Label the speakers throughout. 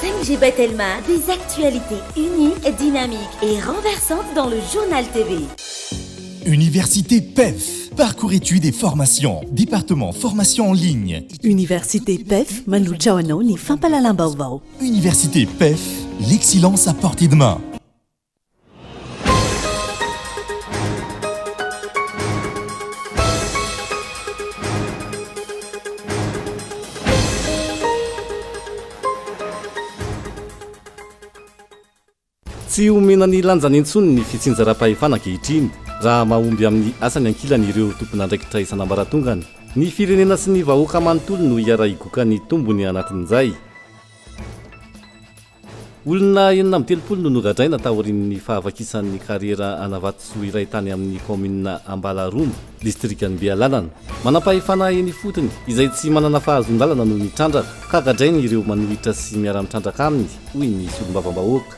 Speaker 1: 5G Batelma, des actualités uniques, dynamiques et renversantes dans le journal TV.
Speaker 2: Université PEF, parcours études et formation, département formation en ligne.
Speaker 3: Université PEF, Malouchaoano ni Fampalalambaovao.
Speaker 2: Université PEF, l'excellence à portée de main.
Speaker 4: Tsy omena ny lanjany intsony ny fitsinjaram-pahefana ankehitriny raha mahomby amin'ny asany ankilany ireo tompon'andraikitra isan'ambaratongany. Ny firenena sy ny vahoaka manontolo no hiara higoka ny tombony anatin'izay. Olona 7 no nogadraina taorian'ny fahavakisan'ny kariera Anavato iray tany amin'ny commune Ambalarombo, distrikan'ny Bealanana. Manam-pahefana eny fotony izay tsy manana fahazon-dalana no nitrandraka ka gadrainy ireo manohitra sy miara-mitrandraka aminy, hoy ny solombavambahoaka.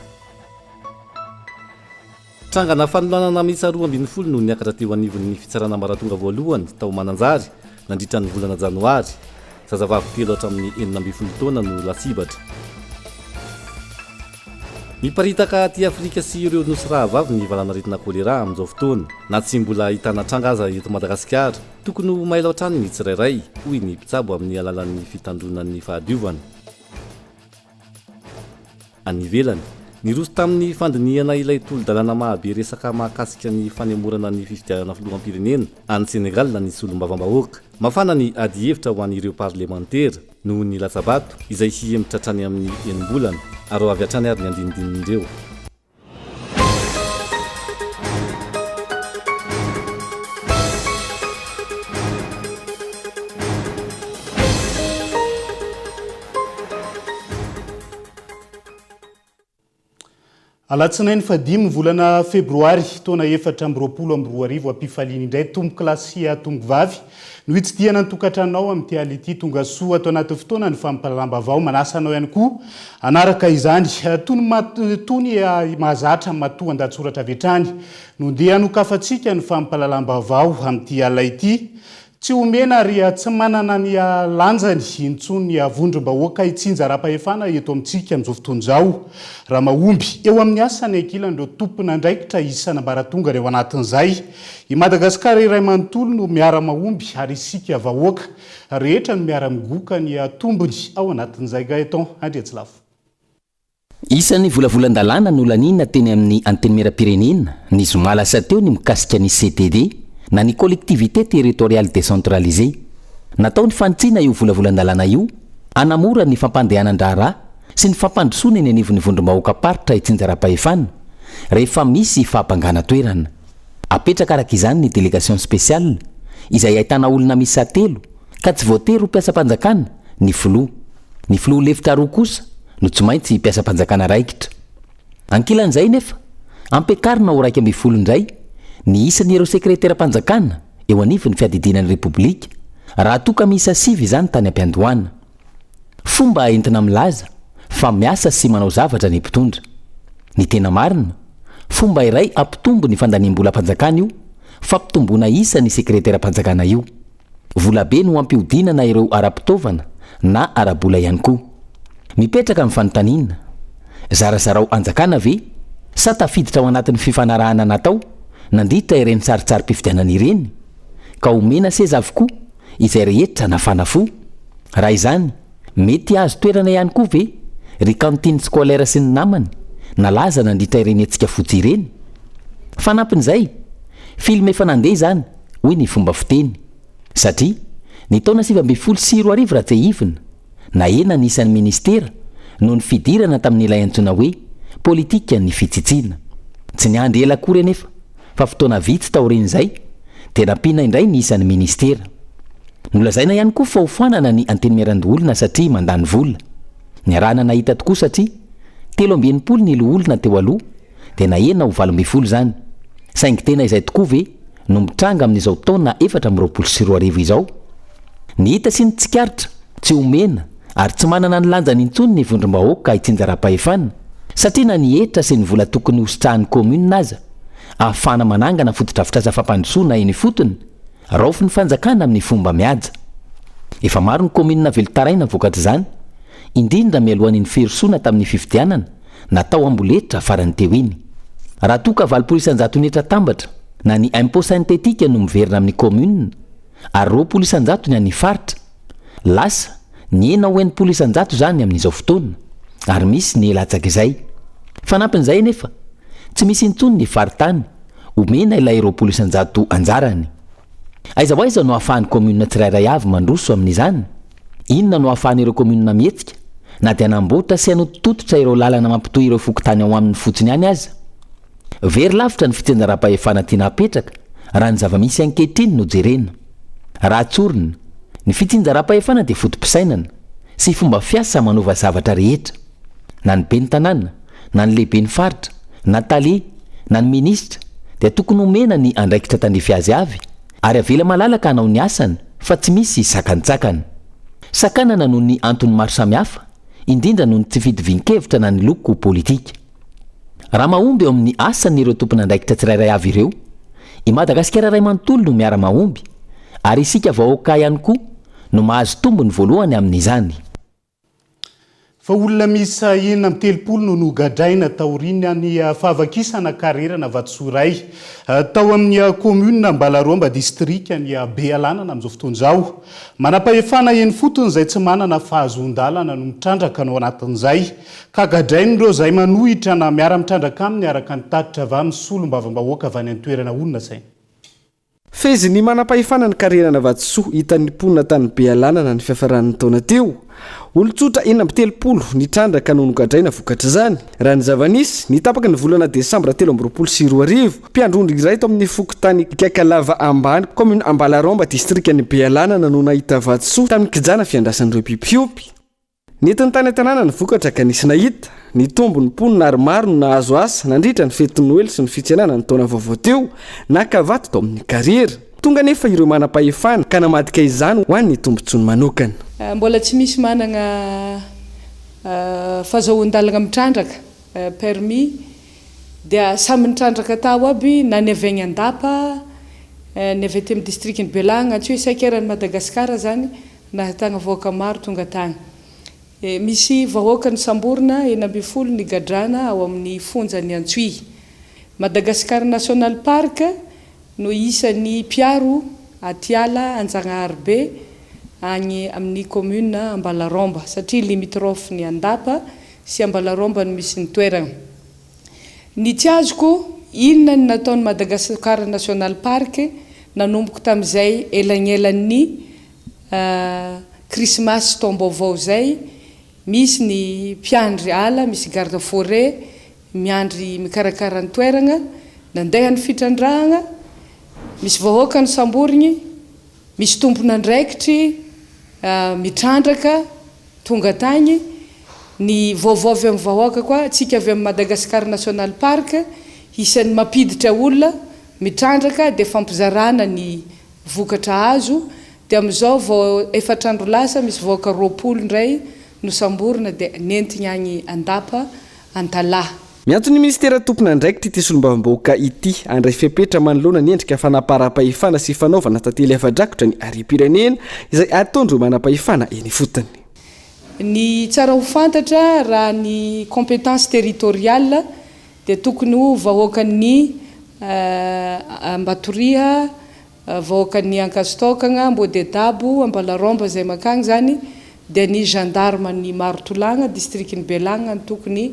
Speaker 4: Trangana fanoloanana miisa 12 no niakatra teo anivon'ny fitsarana maratonga voalohany tao Mananjary nandritra ny volana Janoary. Zazavavy 3 hatramin'ny 12 taona no lasibatra. Miparitaka aty Afrika sy ireo nosy rahavavy ny valanaretina kolera amin'izao fotoana. Na tsy mbola ahitana tranga aza eto Madagasikara, tokony ho mailo hatrany ny tsirairay, hoy ny mpitsabo amin'ny alalan'ny fitandronan'ny fahadiovana. Any ivelany, niroso tamin'ny fandiniana ilay tolo-dalàna mahabe resaka mahakasika ny fanemorana ny fifidianana filoham-pirenena any Senegal na ny solombavambahoaka. Mafana ny ady hevitra ho an'ireo parlementera noho ny latsabato izay hihemitra hatrany amin'ny enim-bolana ary ho avy hatrany ary ny andinindinindreo.
Speaker 5: Alatsinainy fadimy volana febroary taona 2024 ampifaliany indray tombo klasy tongo vavy no hitsidiana ny tokantranao amin'ny tiality tonga soa ato anaty fotoana ny fampalambavao manasanao ihany koa anaraka izany tony mahazatra matoa andatsoratra vetrany no ndeha hanokafatsika ny fampalalambavao amin'ity ala ity. Tsy omena ary tsy manana ny lanjany intsony avondrom-bahoaka hitsinjaram-pahefana eto amintsika amin'izao fotoana izao. Raha mahomby eo amin'ny asany ankilan'ireo tompon'andraikitra isan'ambaratonga eo anatin'izay. I Madagasikara iray manontolo no miara mahomby ary isika vahoaka rehetra no miara migoka ny tombony ao anatin'izay gaeton Andriatsilafo.
Speaker 6: Isan'ny volavolan-dalàna no lanina teny amin'ny antenimieram-pirenena ny zoma lasa teo ny mikasika ny CTD na ny collectivité territoriale décentralisée. Natao ny fantsiana io volavolan-dalàna io anamora ny fampandehanan-draharaha sy ny fampandrosoana eny anivon'ny vondrom-bahoaka paritra hitsinjaram-pahefana rehefa misy fahampangana toerana. Apetraka araka izany ny délégation spéciale izay ahitana olona misa 3 ka tsy voatery ho mpiasam-panjakana ny filoha lefitra roa kosa no tsy maintsy mpiasam-panjakana raikitra. Ankilan'izay nefa ampiakarina ho 12 indray ny isan'ireo sekretera-panjakana eo anivon'ny fiadidinan'ny repoblika raha toka misa 7 izany tany ampiandohana. Fomba entina milaza fa miasa sy manao zavatra ny mpitondra. Ny tena marina, fomba iray ampitombo ny fandaniam-bola-panjakana io fa mpitombona isa ny sekretera-panjakana io. Volabe no ampihodinana ireo ara-pitaovana na ara-bola ihany koa. Mipetraka amin'ny fanontaniana, zarazarao anjakana ve sa tafiditra ao anatin'ny fifanarahana natao nandritra ireny saritsary-pifidianana ireny ka omena seza avokoa izay rehetra nafana fo. Raha izany mety azo toerana ihany koa ve ry kantiny scolaire sy ny namany nalaza nandritra ireny antsika fotsy ireny. Fanampin'izay film efa nandeha izany hoy ny fomba fiteny satria ny taona 2024 raha tsy hivina na ena ny isan'ny ministera no ny fidirana tamin'ilay antsoina hoe politika ny fitsitsiana. Tsy niandry ela kory anefa fa fotoana vitsy taorin'izay dia nampiana indray ny isan'ny ministera. Nolazaina ihany koa fa hofanana ny antenimieran-doholona satria mandany vola. Ny arahana nahita tokoa satria 17 ny loholona teo aloha dia nahena ho 12 izany. Saingy tena izay tokoa ve no mitranga amin'izao taona 2024 izao. Ny hita sy ny tsikaritra tsy omena ary tsy manana ny lanjany intsony ny vondrom-bahoaka hitsinjaram-pahefana satria na ny hetra sy ny vola tokony hositrahan'ny commune aza ahafana manangana fotodrafitrasa fampandrosoana eny fotony raofy ny fanjakana amin'ny fomba mihaja. Efa maro ny commune velotaraina vokatra izany indrindra mialohan'ny ferosoana tamin'ny fifidianana natao amboletitra farany teo iny. Raha toa ka 8 netra tambatra na ny impôt synthétique no miverina amin'ny commune ary 20 ny an'ny faritra, lasa ny 9 zany amin'izao fotoana ary misy ny elatsaka izay. Fanampin'izay nefa tsy misy intsony ny faritany omena ilay 20 anjarany. Aiza ho aiza no ahafahan'ny commune tsirairay avy mandroso amin'izany? Inona no ahafahan'ireo commune mihetsika na dia hanamboatra sy hanotototra ireo lalana mampitohy ireo fokotany ao aminy fotsiny ihany aza? Very lavitra ny fitendram-pahefana tiana apetraka raha ny zava-misy ankehitriny no jerena. Raha tsorina, ny fitsinjaram-pahefana dia fotom-pisainana sy fomba fiasa manova zavatra rehetra. Na ny ben'ny tanàna, na ny lehiben'ny faritra, na tale, na ny ministra dia tokony omena ny andraikitra tandrefy azy avy ary avela malalaka hanao ny asany fa tsy misy sakantsakana. Sakanana noho ny antony maro samihafa, indrindra noho ny tsy fidivinkevitra na ny loko politika. Raha mahomby eo amin'ny asan'ireo tompon'andraikitra tsirairay avy ireo, i Madagasikara ray manontolo no miara mahomby ary isika vahoaka ihany koa no mahazo tombony voalohany amin'izany.
Speaker 5: Fa olona misa 9 no nogadraina taorina ny fahavakisana karerana Vatsoray tao amin'ny commune Ambalaromba district ny Bealanana amin'izao fotoan'izao. Manapahefana eny fotony izay tsy manana fahazon-dalana no mitrandraka ao anatin'izay ka gadrain'ireo izay manohitra na miara mitrandraka aminy araka ny tatitra avy amin'ny solombavam-bahoaka avy any an-toerana olona izay.
Speaker 7: Fezy ny manapahefana ny karerana Vatsoa hitan'ny mponina tany Bealanana ny fiafaran'ny taona teo. Olon-tsotra 9 nitrandraka no nogadraina vokatra izany. Raha ny zava-nisy nitapaka ny volana Desambra 2024 mpiandrondro iray tao amin'ny fokotany Kakalava ambany commune Ambalaromba district ny Bealanana no nahita Vatsoa tamin'ny kijana fiandrasan'ireo pipiopy. Nentiny tany an-tanàna ny vokatra ka nisy nahita. Ny tombony mponina ary maro no nahazo asa nandritra ny fety Noely sy ny fitsenana ny taona vaovao teo nakavato tao amin'ny karera. Tonga nefa ireo manapahefana ka namadika izany ho an'ny tombontsoany manokana.
Speaker 8: Mbola tsy misy manana fahazoan-dalana mitrandraka permis dia samy nitrandraka tao aby na ny avy any Andapa, ny avy aty amin'ny district ny Belanga, tsy hoe isan-keran'ny Madagasikara zany na tagna vahoaka maro tonga tany. Misy vahoaka ny Samborina 12 ny gadrana ao amin'ny fonjan'ny Antsoy. Madagascar National Park no isan'ny piaro Atiala Anjanahary be agny amin'ny commune Ambalaromba satria limitrophe ny Andapa sy Ambalaromba no misy ny toerana. Ny tsy azoko inona ny nataon'ny Madagascar National Park nanomboka tamin'izay elagnelan'ny Christmas taom-baovao zay. Misy ny mpiandry ala, misy garde forêt, miandry mikarakara ny toerana, nandeha ny fitrandrahana, misy vahoaka ny Samboriny, misy tompon'andraikitry mitrandraka tonga tany, ny vaovao avy amin'ny vahoaka koa, tsika avy amin'ny Madagascar National Park, isan'ny mampiditra olona, mitrandraka dia fampizarana ny vokatra azo, dia amin'izao vao efatrandro lasa misy vahoaka 20 indray no Samborina dia nentigny agny Andapa Antalaha.
Speaker 7: Miantony ministera tompon'andraikitra ity solombavam-bahoaka ity andray fepetra manoloana ny endrika fanapahefana sy fanaovana tantely afa-drakotra ny harem-pirenena izay ataondreo manapahefana eny fotony.
Speaker 8: Ny tsara ho fantatra raha ny compétence territoriale dia tokony ho vahoakan'ny Ambatoriha, vahoakan'ny Ankastokagna, Mbodedabo, Ambalaromba zay makagny zany, dia ny gendarme ny Marotolagna district ny Belanga ny tokony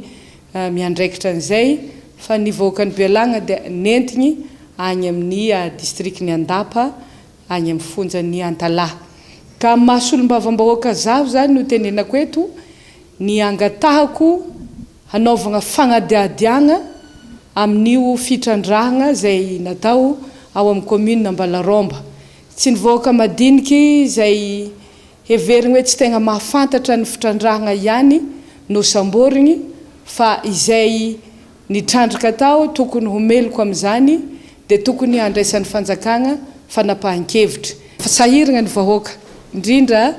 Speaker 8: miandraikitra an'izay, fa ny vahoakan'ny Belanga dia nentigny agny amin'ny district ny Andapa agny amin'ny fonjan'ny Antalaha. Ka mahasolombavam-bahoaka zaho zany no tenenako eto ny angatahako hanaovana fagnadiadiagna amin'io fitrandrahana zay natao ao amin'ny commune Ambalaromba. Tsy ny vahoaka madiniky zay heverigny hoe tsy tegna mahafantatra ny fitrandrahana ihany no samborigny fa izay nitrandraka tao tokony homeloko amin'izany dia tokony handraisan'ny fanjakagna fanapahan-kevitra. Fa sahiragna ny vahoaka indrindra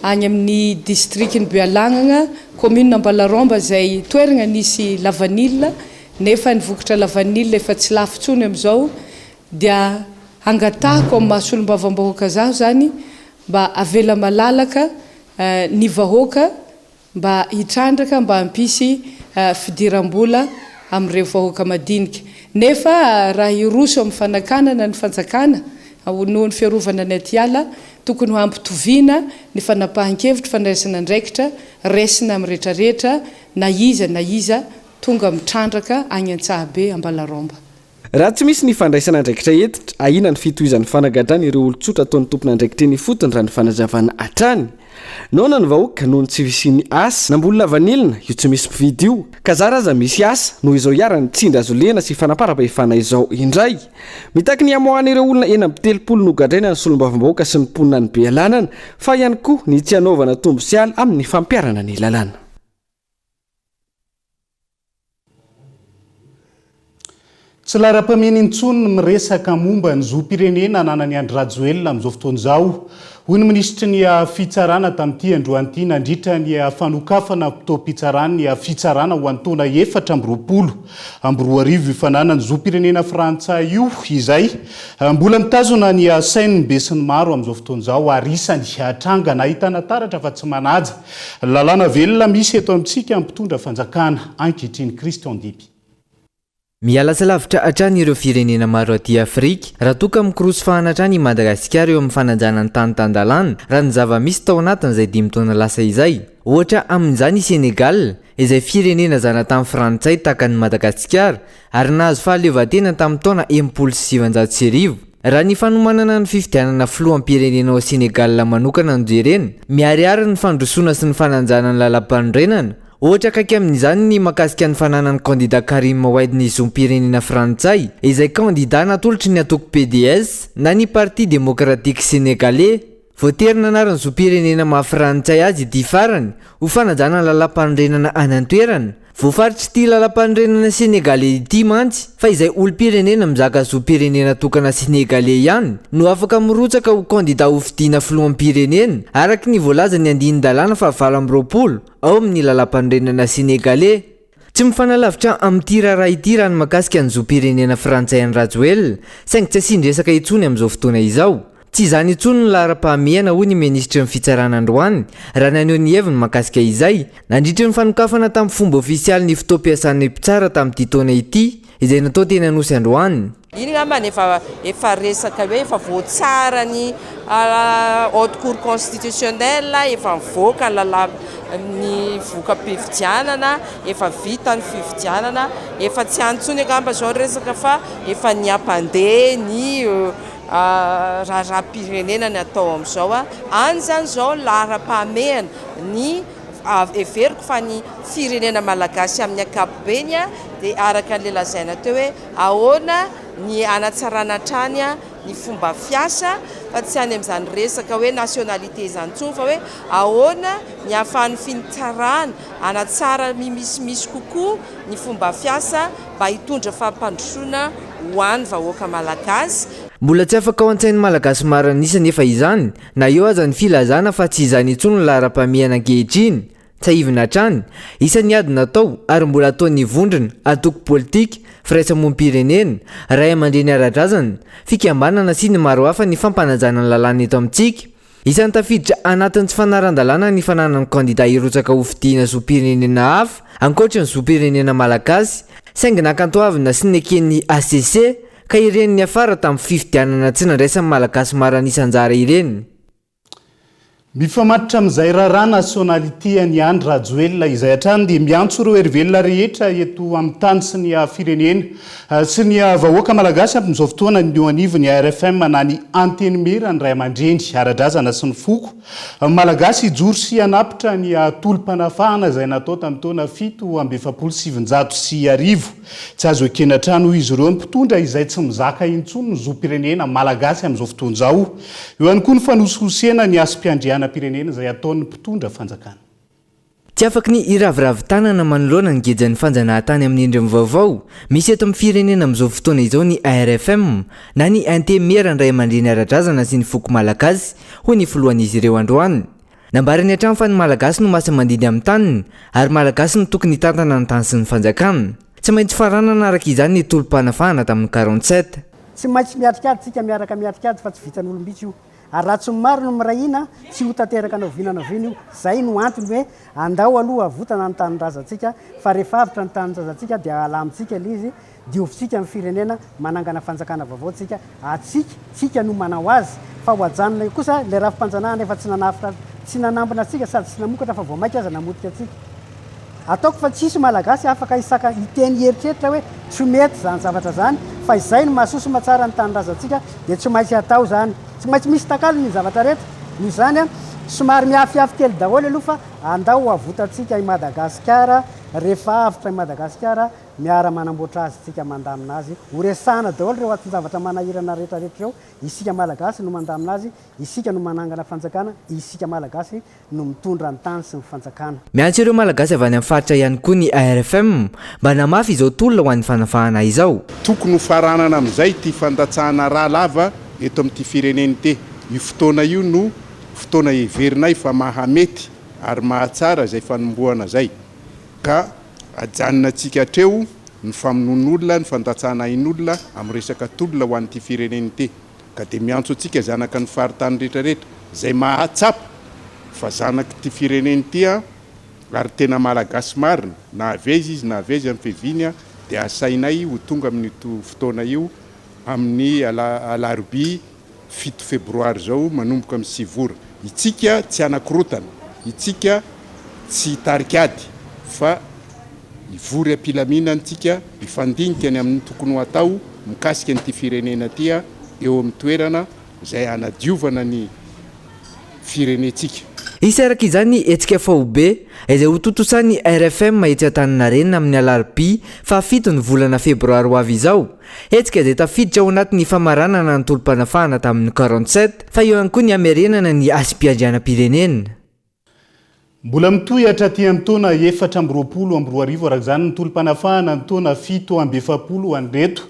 Speaker 8: agny amin'ny district ny Bealagnana, commune Ambalaromba zay toeragna nisy lavanila nefa ny vokatra lavanila efa tsy lafo tsony amin'izao dia angatahako amin'ny mahasolombavam-bahoaka zaho zany mba avela malalaka ny vahoaka mba hitrandraka mba hampisy fidiram-bola amin'ireo vahoaka madinika nefa raha iroso amin'ny fanakanana ny fanjakana noho ny fiarovana ny atiala tokony ho ampitoviana ny fanapahan-kevitra fandraisana ndraikitra resina amin'ny rehetrarehetra na iza tonga mitrandraka any Antsahabe Ambalaromba.
Speaker 7: Raha tsy misy ny fandraisana ndraikitra etitra ahina ny fitohizan'ny fanagadrany ireo olon-tsotra ataon'ny tompona ndraikitra ny fotony raha ny fanazavana hatrany nona ny vahoaka noho ny tsy visian'ny asa nambolona vanilina io tsy misy mpividy io ka zara aza misy asa noho izao iarany tsindra azo lena sy fanaparapahefana izao indray mitaky ny amoahana ireo olona ena ambitelopolo nogadraina ny solombavam-bahoaka sy ny mponina ny be alanana fa ihany koa ny tsy hanaovana tombo sy ala amin'ny fampiarana ny lalàna.
Speaker 5: Tsy lara-pameny intsony miresaka momba ny zoam-pirenena ananany Andry Rajoelina amin'izao fotoan'izao. Hoy ny ministra ny fitsarana tamin'ity androany ity nandritra ny fanokafana mpitao-pitsarana ny fitsarana ho an'ny taona 2024 ifanana ny zoam-pirenena frantsay io izay mbola mitazona ny sainy be sy ny maro amin'izao fotoan'izao ary isany hatrangana ahitana taratra fa tsy manaja lalàna velona misy eto amintsika mpitondra fanjakana ankehitriny Christian Diby.
Speaker 9: Mialasa lavitra hatrany ireo firenena maro aty Afrika raha toka mikoroso fahanatra ny Madagasikara eo amin'ny fananjana ny tany-tandalàna raha ny zava-misy tao anatin'izay 5 taona lasa izay. Ohatra amin'izany i Senegal izay firenena zana tamin'ny Frantsay tahaka ny Madagasikara ary nahazo fahaleovantena tamin'ny taona 1790. Raha ny fanomanana ny fifidianana filoham-pirenena ao Senegal manokana no jerena miharihary ny fandrosoana sy ny fananjana ny lalam-panorenana. Ohatra kaiky amin'izany ny makasika ny fananany kandida Karim Wade ny zoam-pirenena frantsay izay kandida natolotry ny atoko PDS na ny Parti Démocratique Sénégalais. Voaterina anarany zoam-pirenena maha-frantsay azy ity farany ho fanajana lalam-panorenana anantoerana. Voafaritra ity lalam-panorenana Sénégalais ity mantsy fa izay olom-pirenena mizaka zoam-pirenena tokana Sénégalais ihany no afaka mirotsaka ho kandida ho fidiana filoham-pirenena araka ny voalaza ny andinin-dalàna fa 2020 ao amin'ny lalam-panorenana Sénégalais. Tsy mifanalavitra amin'ity raharaha ity raha ny makasika ny zoam-pirenena frantsay Andry Rajoelina saingy tsy asindresaka intsony amin'izao fotoana izao. Tsy izany intsony ny lara-pahamehana hoy ny ministra ny fitsarana androany raha naneho ny heviny makasika izay nandritra ny fanokafana tamin'ny fomba ofisialy ny fitaom-piasan'ny mpitsara tamin'ity taona ity izay natao teny anosy androany.
Speaker 10: Iny ngambany efa resaka hoe efa voatsara ny haute cour constitutionnelle efa mivoaka ny voka-pifidianana efa vita ny fifidianana efa tsy antsony ngamba zao resaka fa efa niampandeha ny raharaham-pirenena ny atao amin'izao any zany zao lara-pahamehana ny everiko fa ny firenena malagasy amin'ny ankapobeny dia araka an'ilay lazaina teo hoe ahoana ny anatsarana hatrany ny fomba fiasa fa tsy any amin'izany resaka hoe nationalité izany intsony fa hoe ahoana ny ahafahan'ny finitsarana anatsara mimisimisy kokoa ny fomba fiasa mba hitondra fampandrosoana ho an'ny vahoaka malagasy.
Speaker 9: Mbola tsy afaka ao an-tsain'ny malagasy maro anisa nefa izany na eo aza ny filazana fa tsy izany intsony ny lara-pamehana ankehitriny. Tsahivina hatrany isan'ny ady natao ary mbola ataon'ny vondrona atoko politika firaisamoam-pirenena ray aman-dreny ara-drazana fikambanana sy ny maro hafa ny fampanajana ny lalàna eto amintsika. Isan'ny tafiditra anatin'ny tsy fanaran-dalàna ny fananany kandida hirotsaka ho fidiana zoam-pirenena hafa ankoatra ny zoam-pirenena malagasy saingy nakantoavina sy neken'ny ACC ka ireny ny afara tamin'ny fifidianana tsy nandraisan'ny malagasy maro anisanjara ireny.
Speaker 5: Mifamatotra amin'izay raharaha nationalité ny Andry Rajoelina izay hatrany dia miantso ireo hery-velona rehetra eto amin'ny tany sy ny firenena sy ny vahoaka malagasy amin'izao fotoana ny eo anivony RFM na ny anteny mera ny ray aman-dreny ara-drazana sy ny foko malagasy ijoro sy hanapitra ny tolom-panafahana izay natao tamin'ny taona 1770 tsy azo ekena trano izy ireo mpitondra izay tsy mizaka intsony ny zoam-pirenena malagasy amin'izao fotoana izao. Eo ihany koa ny fanosihosena ny asom-piandriana pirenena izay ataon'ny mpitondra fanjakana.
Speaker 9: Tsy afaky ny iraviravin-tanana manoloana ny gejan'ny fanjanahantany amin'ny endriny vaovao misy eto amin'ny firenena amin'izao fotoana izao ny RFM na ny antemera ny ray aman-dreny ara-drazana sy ny foko malagasy hoy ny filohan'izy ireo androany. Nambarany hatrany fa ny malagasy no masa mandidy amin'ny taniny ary malagasy no tokony tantana ny tany sy ny fanjakana. Tsy maintsy faranana araka izany ny tolom-panafahana tamin'ny 47.
Speaker 11: Tsy maintsy miatrikady tsika miaraka miatrikady fa tsy vitan'olombitsy io. ary raha tsy maro no mirahina tsy ho tanteraka anao vinana vina io zay no antony hoe andao aloha avotana ny tanindrazantsika fa rehefa avitra ny tanindrazantsika dia alamitsika l izy diovitsika amin'ny firenena manangana fanjakana vaovaotsika tsika no manao azy fa ho ajanona io kosa le rafimpanjanahana efa tsy nanambina atsika sady tsy namokatra fa voamaika aza namotika atsika ataoko fa tsisy malagasy afaka isaka iteny eritreritra hoe tsy mety zany zavatra zany fa izay no mahasoso matsara ny tanindrazantsika dia tsy maintsy atao zany tsy maintsy misy takalo ny zavatra rehetra noho zany a somary miafiafy kely daholo aloha fa andao avotatsika i Madagasikara rehefa avitra i Madagasikara miara manamboatra azy tsika mandamina azy horesana daholo reo aty zavatra manahirana rehetrarehetra reo isika malagasy no mandamina azy isika no manangana fanjakana isika malagasy no mitondra ny tany sy ny fanjakana
Speaker 9: miantso ireo malagasy avy any amin'ny faritra ihany koa ny ARFM mba namafy izao tolona ho an'ny fanafahana izao
Speaker 12: tokony ho faranana amin'izay ty fandatsahana raha lava eto amin'ity fireneny te io fotoana io no fotoana heverinay fa mahamety ary mahatsara zay fanombohana zay ka ajanona antsika hatreo ny famonon'olona ny fandatsahana ain'olona amin'ny resaka tolona ho an'ity fireneny te ka dia miantso antsika zanaka ny faritany rehetrarehetra zay mahatsapa fa zanaka ty fireneny tya ary tena malagasy marina na avezy izy na avezy amin'ny fehiviny dia asainay ho tonga amin'ito fotoana io amin'ny alarobia 7 febroary zao manomboka amin'ny 6 vora itsika tsy anakorotana itsika tsy tarikady fa ivory ampilamina antsika ifandinika ny amin'ny tokony ho atao mikasika nyity firenena tya eo amin'ny toerana zay anadiovana ny firenetsika
Speaker 9: isaraka izany etsika fahobe izay ho totosany RFM etsy Antaninarenina amin'ny alarobia fa 7 ny volana febroary ho avy izao etsika izay tafiditra ao anatin'ny famaranana ny tolom-panafahana tamin'ny 47 fa eo ihany koa ny hamerenana ny asim-piandrianam-pirenena
Speaker 5: mbola mitohatra ty amin'ny taona 420 araka zany ny tolom-panafahana ny taona 770 andreto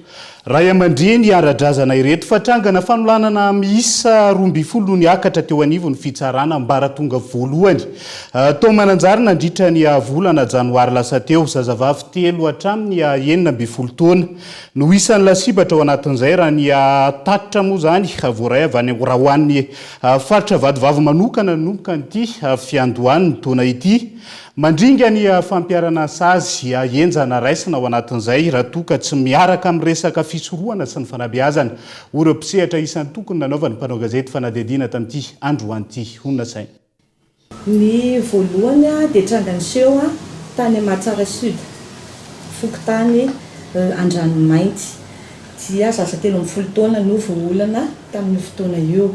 Speaker 5: raha aman-dreny ara-drazana ireto fatrangana fanolanana miisa 12 ny akatra teo anivony fitsarana mbaratonga voalohany tao mananjary nandritra ny volana janoary lasa teo zazavavy 3 hatramin'ny 9 taona no isan'ny lasibatra ao anatin'izay raha ny tatitra moa zany voaray avy any raha hoan'ny faritra vadivavy manokana nomboka nyity fiandohany ny taona ity mandringa ny fampiarana sazy enjana raisina ao anatin'izay raha toka tsy miaraka amin'ny resaka fisorohana sy ny fanabeazana ora-pisehatra isan'ny tokony nanaovany mpanao gazety fanadihadiana tamin'ity androanyity honina saina
Speaker 13: ny voalohany dia tranganyseho tany Mahatsara Sud fokotany Andranomainty dia zaza 13 taona no voolana tamin'ny fotoana io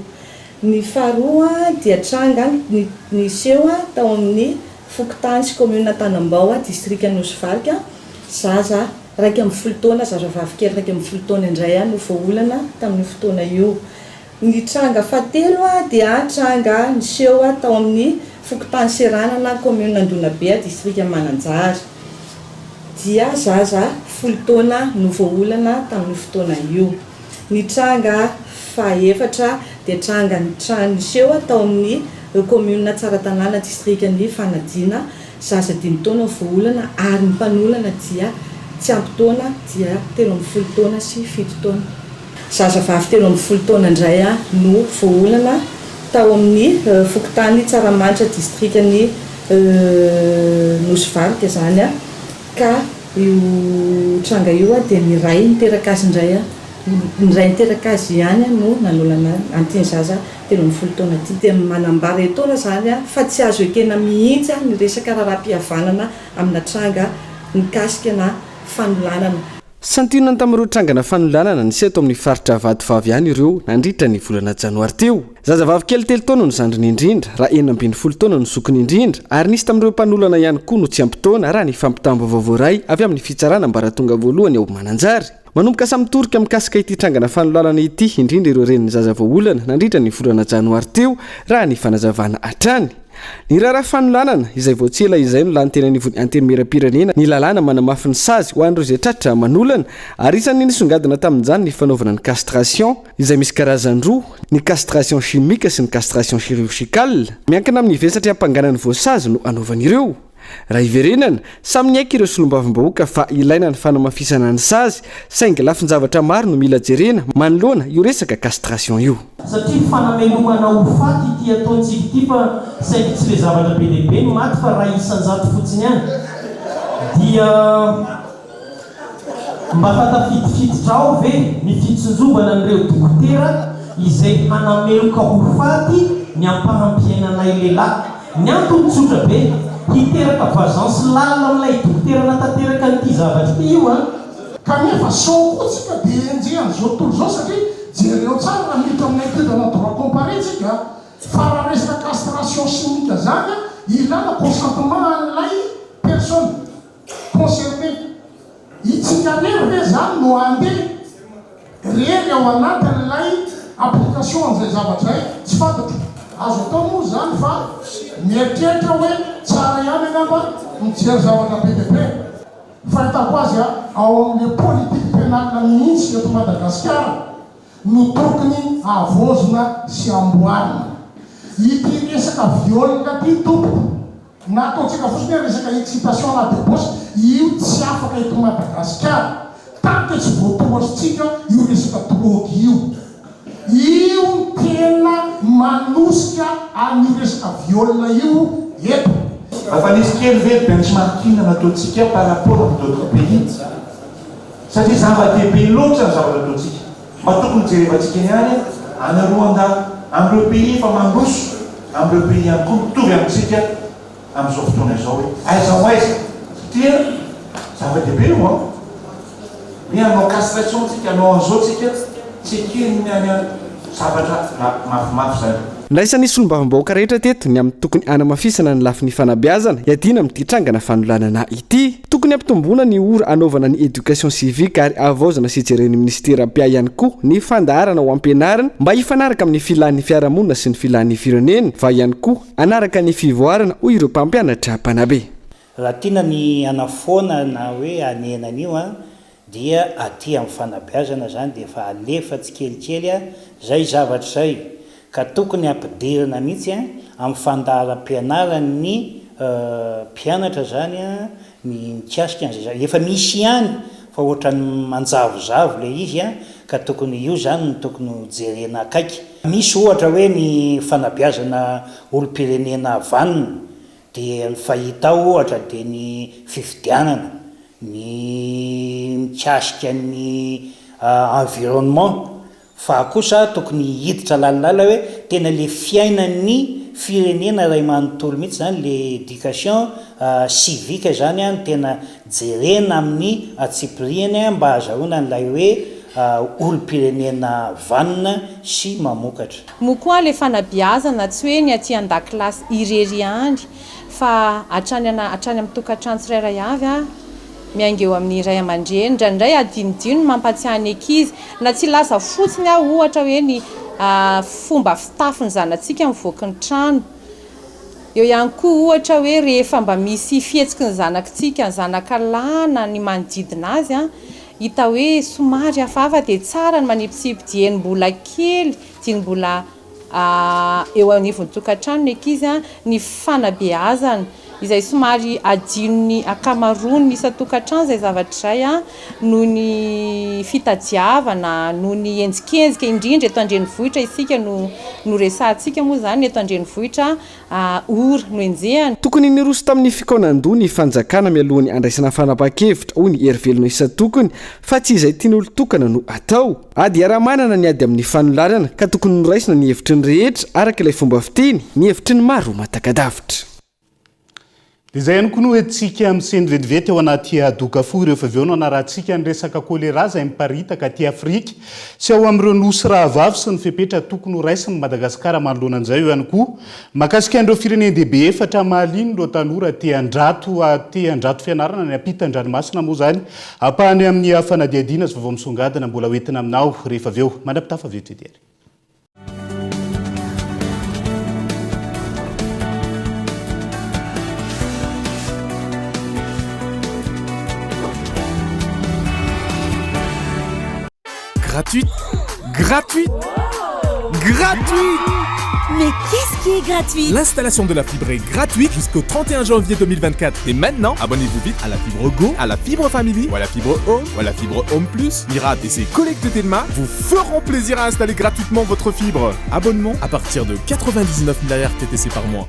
Speaker 13: ny faharoa dia trangany ny seho tao amin'ny fokotany sy commune Tanambao district Nosy-Varika zaza 12 taona zazavavy kely 12 taona indray no voolana tamin'ny fotoana io ny tranga fahatelo dia tranga ny seho tao amin'ny fokotany Seranana commune Andonabe district Mananjary dia zaza 10 taona no voolana tamin'ny fotoana io ny tranga fahaefatra dia tranga ny seho tao amin'ny commune Tsaratanàna district ny Fanadina zaza 5 taona voolana ary ny mpanolana dia tsy ampy taona dia 13 taona sy 7 taona zazavavy 13 taona indray no voolana tao amin'ny fokotany Tsaramanitra district ny Nosy-Varika zany ka io tranga io dia ny ray niteraka azy indray ny niteraka azy ihany no nanolana an'ity zaza 13 taona ity dia manambara etaona zany fa tsy azo ekena mihitsy ny resaka raharaham-pihavanana amina tranga mikasika na fanolanana
Speaker 7: santionany tamin'ireo trangana fanolanana nisy ato amin'ny faritra vadivavy ihany ireo nandritra ny volana janoary teo zazavavy kely 3 taona no zandriny indrindra raha 12 taona no zokony indrindra ary nisy tamin'ireo mpanolana ihany koa no tsy ampy taona raha ny fampitambo vaovao avy amin'ny fitsarana mbaratonga voalohany ao Mananjary manomboka samy torika mikasika ity trangana fanolanana ity indrindra ireo reniny zaza voaolana nandritra ny volana janoary teo raha ny fanazavana hatrany ny raharaha fanolanana izay voatsela izay no lany tena nivony antenimera-pirenena ny lalàna manamafy ny sazy ho an'ireo izay tratra manolana ary isan'ny nisongadina tamin'izany ny fanaovana ny castration izay misy karazany roa ny castration chimique sy ny castration chirurgicale miankina amin'ny vesatra hampanganany voasazy no anaovan'ireo raha iverenana saminy aika ireo solombavim-bahoaka fa ilaina ny fanamafisana ny sazy saingy lafin-javatra maro no mila jerena manoloana io resaka castration io
Speaker 14: satria fanamelomana ho faty ity ataontsika ity fa saingy tsy le zavatra be lehibe no maty fa raha isanjato fotsiny any dia mba fatafidifiditra ve ny fitsonjovana n'ireo dokotera izay hanameloka ho faty ny ampahampiainanay lehilahy ny antony tsotra be hiteraka vazanse lalina amin'ilay dokotera natanteraka n'ity zavatra ity io a
Speaker 15: kanefa sao koa tsika dia enjehan zao tontolo zao satria jereo tsara raha miditra aminay tedana droit comparé tsika fa raha resaka castration chimique zany a ilana consentement an'ilay personne concerné itsika rery ve zany no andeha rery ao anatin'ilay application an'izay zavatra zay tsy fantatro azo atao moa zany fa mieritreritra hoe tsara ihany angamba mijery zavatra be dehibe fahitako azy a ao amin'le politique pénale mihitsy eto Madagasikara no tokony avozona sy amboarina ity resaka violina ty tompoko na ataontsika fotsiny hoe resaka excitation na débauche io tsy afaka eto Madagasikara tanke tsy voatohatritsika io resaka drogue io tena manosika amin'ny resaka violina io eto
Speaker 16: fa nisy kely ve benchmarking nataontsika par rapport amin'ny d'autres pays satria zava-dehibe loatra ny zavatra ataontsika mba tokony jerevantsika ihany any Rwanda amin'ireo pays fa mandroso amin'ireo pays ihany koa mitovy amintsika amin'izao fotoana izao hoe aiza ho aiza satria zava-dehibe io a mi anao castration tsika anao an'izao tsika tsy kely ny any zavatra mafimafy zany
Speaker 7: ndraisan'ny solombavim-bahoaka rehetra teto ny amin'ny tokony anamafisana ny lafin'ny fanabeazana iadina amin'ity trangana fanolanana ity tokony ampitomboana ny ora anaovana ny éducation civique ary avaozana sy jeren'ny ministera-pia ihany koa ny fandaharana ho ampianarana mba hifanaraka amin'ny filan'ny fiarahamonina sy ny filan'ny firenena fa ihany koa anaraka ny fivoarana ho ireo mpampianatra mpanabe
Speaker 17: raha tiana ny anafoana na hoe anenana io a dia aty amin'ny fanabeazana zany dia efa alefa tsy kelikely a zay zavatra zay ka tokony ampidirana mihitsy a amin'ny fandaharam-pianarany mpianatra zany a ny mikasika an'izay efa misy ihany fa ohatrany manjavozavo le izy a ka tokony io zany no tokony jerena akaiky misy ohatra hoe ny fanabeazana olo-pirenena avanina dia ny fahita ohatra dia ny fifidianana ny mikasika ny environnement fa kosa tokony hiditra lalilala hoe tena le fiainan'ny firenena ray manontolo mihitsy zany le éducation civique zany a tena jerena amin'ny atsipriany mba hazahoana n'ilay hoe olo-pirenena vanina sy mamokatra
Speaker 18: mo koa le fanabeazana tsy hoe ny aty an-dakilasy irery andry fa hatrany amin'ny tokantrano tsirairay avy a miainga eo amin'ny ray aman-dreny ndraindray adinodino mampatsiahy ny ankizy na tsy lasa fotsiny aho ohatra hoe ny fomba fitafiny zanatsika mivoaka ny trano eo ihany koa ohatra hoe rehefa mba misy fihetsiky ny zanakitsika ny zanakalana ny manodidina azy a hita hoe somary hafahafa dia tsara ny manipitsipidieny mbola kely tiany mbola eo anivony tokantrano ny ankizy a ny fanabeazana izay somary adinony akamaroany ny isa-tokantrano zay zavatra zay a noho ny fitadiavana noho ny enjikenzika indrindra eto andrenivohitra isika no resahantsika moa zany eto andrenivohitra ora no enjehany
Speaker 7: tokony niroso tamin'ny fikaonandoha ny fanjakana mialohany andraisana fanapa-kevitra hoy ny hery-velona isa-tokony fa tsy izay tian'olo tokana no atao ady ara-manana ny ady amin'ny fanolarana ka tokony noraisina ny hevitry ny rehetra araka ilay fomba fiteny ny hevitry ny maro matakadavitra
Speaker 5: dia izay ihany koa no hoentsika miseny vetivety ao anaty adoka fo ireo fa avy eo no anarahantsika ny resaka kolera izay miparitaka aty Afrika sy ao amin'ireo nosy rahavavy sy ny fepetra tokony ho raisiny Madagasikara manoloana an'izay eo ihany koa mahakasika an'ireo firenendehibe efatra mahalino ireo tanora te-handrato fianarana ny ampita-ndranomasina moa zany ampahany amin'ny fanadiadiana sy vaovao misongadina mbola hoentina aminao rehefa avy eo mandrapitafa vetivety ary
Speaker 2: Gratuite, gratuite, gratuite.
Speaker 1: Mais qu'est-ce qui est gratuit?
Speaker 19: L'installation de la fibre est gratuite jusqu'au 31 janvier 2024. Et maintenant, abonnez-vous vite à la fibre Go, à la fibre Family, ou à la fibre Home, ou à la fibre Home Plus. Mira et ses collègues de Telma vous feront plaisir à installer gratuitement votre fibre. Abonnement à partir de 99 000 TTC par mois.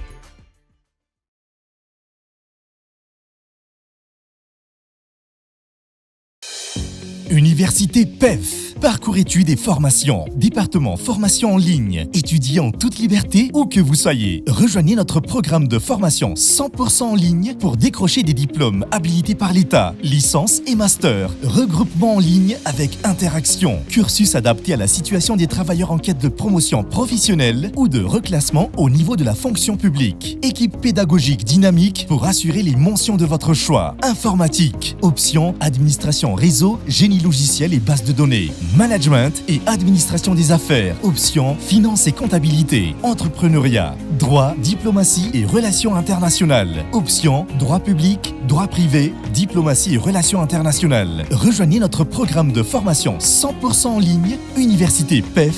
Speaker 2: Université PEF. Parcours études et formations. Département formation en ligne. Étudiez en toute liberté où que vous soyez. Rejoignez notre programme de formation 100% en ligne pour décrocher des diplômes habilités par l'État, licence et master. Regroupement en ligne avec interaction. Cursus adapté à la situation des travailleurs en quête de promotion professionnelle ou de reclassement au niveau de la fonction publique. Équipe pédagogique dynamique pour assurer les mentions de votre choix. Informatique. Option administration réseau, génie logiciel et base de données. Management et administration des affaires. Option finance et comptabilité. Entrepreneuriat. Droit, diplomatie et relations internationales. Option droit public, droit privé, diplomatie et relations internationales. Rejoignez notre programme de formation 100% en ligne. Université PEF.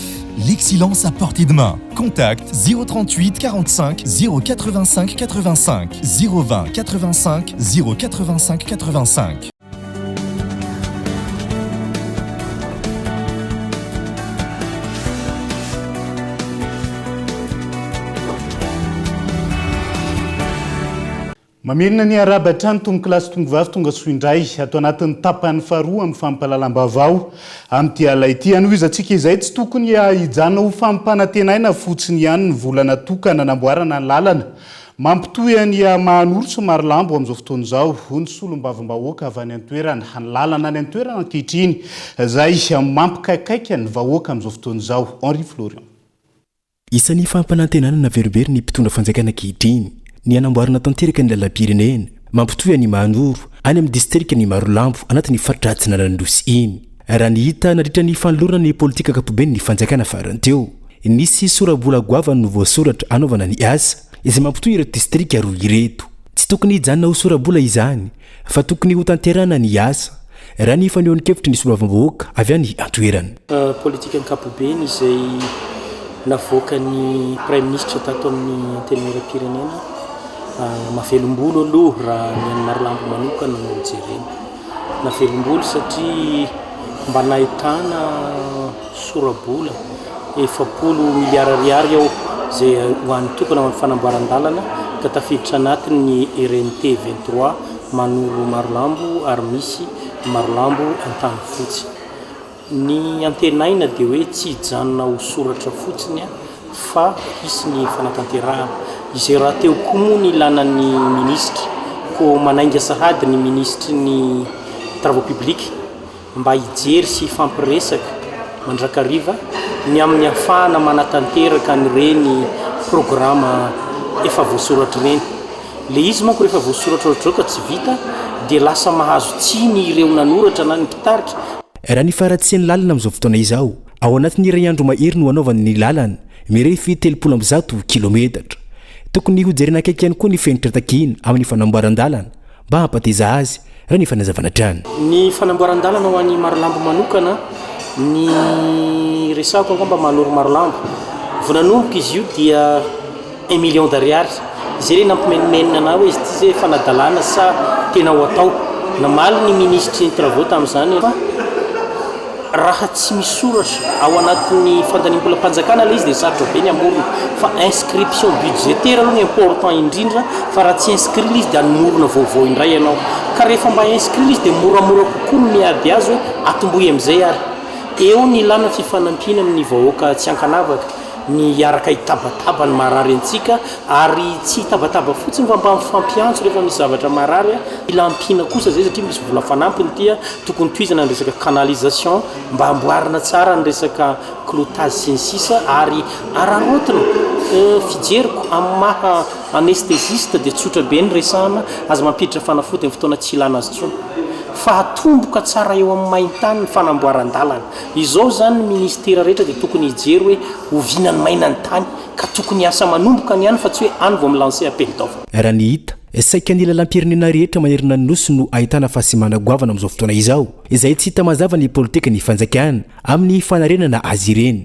Speaker 2: L'excellence à portée de main. Contact 038 45 085 85 020 85 085 85.
Speaker 5: Mamerina ny arabatra ny tonga kilasy tonga vavy tonga soa indray atao anatin'ny tapany faharoa amin'ny fampahalalam-bavao amin'ity ala ity anoizatsika izay tsy tokony hijana ho fampanantenaina fotsiny ihany ny volana tokana namboarana ny lalana mampitohy ny mahan'olo somary lambo amin'izao fotoana izao ny solom-bavim-bahoaka avy any an-toerana ny lalana any an-toerana ankehitriny izay mampikaikaika ny vahoaka amin'izao fotoana izao. Henri Florian.
Speaker 20: Isan'ny fampanantenana naverimbery ny mpitondra fanjakana ankehitriny ny anamboarana tanteraka ny lalam-pirenena mampitohy ny mahandoro any amin'ny distrika ny Marolambo anatin'ny faritra Andranosy iny. Raha ny hita nandritra ny fanolorana ny politika ankapobeny ny fanjakana farany teo, nisy sorabola goavany no voasoratra anaovana ny asa izay mampitohy ireo distrika roa ireto. Tsy tokony hijanona ho sorabola izany fa tokony ho tanterana ny asa. Raha ny fanehoan'ny kevitry ny solombavam-bahoaka avy any an-toerana.
Speaker 21: Politika ankapobeny izay navoaka ny Prime Ministre tato amin'ny antenimieram-pirenena mahavelombolo aloha raha ny Marolambo manokana no jerena. Navelombolo satria mba nahitana sorabola 7 miliara ariary ao izay ho an'ny tokana ho an'ny fanamboaran-dalana ka tafiditra anatiny ny RNT 23 manoro Marolambo ary misy Marolambo Antany Fotsy. Ny antenaina dia hoe tsy hijanona ho soratra fotsiny fa hisy ny fanatanterahana izay raha teo koa moa ny ilanan'ny ministra ko manainga sahady ny ministry ny travaux publics mba hijery sy fampiresaka mandrakariva ny amin'ny afahana manatanteraka nyreny programa efa voasoratra reny. Le izy manko rehefa voasoratra ohatr'izao ka tsy vita dia lasa mahazo tsiny ireo nanoratra na ny mpitarika.
Speaker 20: Raha ny faratsiany lalana amin'izao fotoana izao ao anatin'ny iray andro mahery no anaovany ny lalana mirefy 300 kilometatra. Tokony ho jerena akaiky ihany koa ny fenitra takina amin'ny fanamboaran-dalana mba hampateza azy raha ny fanazavana trano.
Speaker 21: Ny fanamboaran-dalana ho an'ny Marolambo manokana ny resako angamba manoro Marolambo vonanomboka izy io dia 1 million d'ariary izay nampimenimena na hoe izy ty zay fanadalana sa tena ho atao namaly ny ministre ny travaux tamin'izany fa raha tsy misoratra ao anatin'ny fandanimbolam-panjakana le izy dia sarotra be ny amorona fa inscription budgétaire aloha ny important indrindra fa raha tsy inscrit izy dia anomorona vaovao indray ianao ka rehefa mba inscrit izy dia moramora kokoa no miady azy hoe atomboy amin'izay ary eo ny ilana fifanampiana amin'ny vahoaka tsy ankanavaka ny araka hitabataba ny marary antsika ary tsy hitabataba fotsiny fa mba mifampiantso rehefa misy zavatra marary ilampiana kosa zay satria misy vola fanampiny tia tokony toizana ny resaka canalisation mba amboarina tsara ny resaka clotage sy ny sisa ary ararotina fijeriko amin'ny maha anesthésiste dia tsotra be ny resahana azy mampiditra fanafody amin'ny fotoana tsy ilana azy tsony fa hatomboka tsara eo amin'ny maintany ny fanamboaran-dalana. Izao zany ny ministera rehetra dia tokony hijery hoe oviana ny maina ny tany ka tokony asa manomboka ny ihany fa tsy hoe any vao milancer appel d'offre.
Speaker 20: Raha ny hita saika ny lalam-pirenena rehetra manerina ny nosy no ahitana fahasimana goavana amin'izao fotoana izao izay tsy hita mazava ny politika ny fanjakana amin'ny fanarenana azy ireny.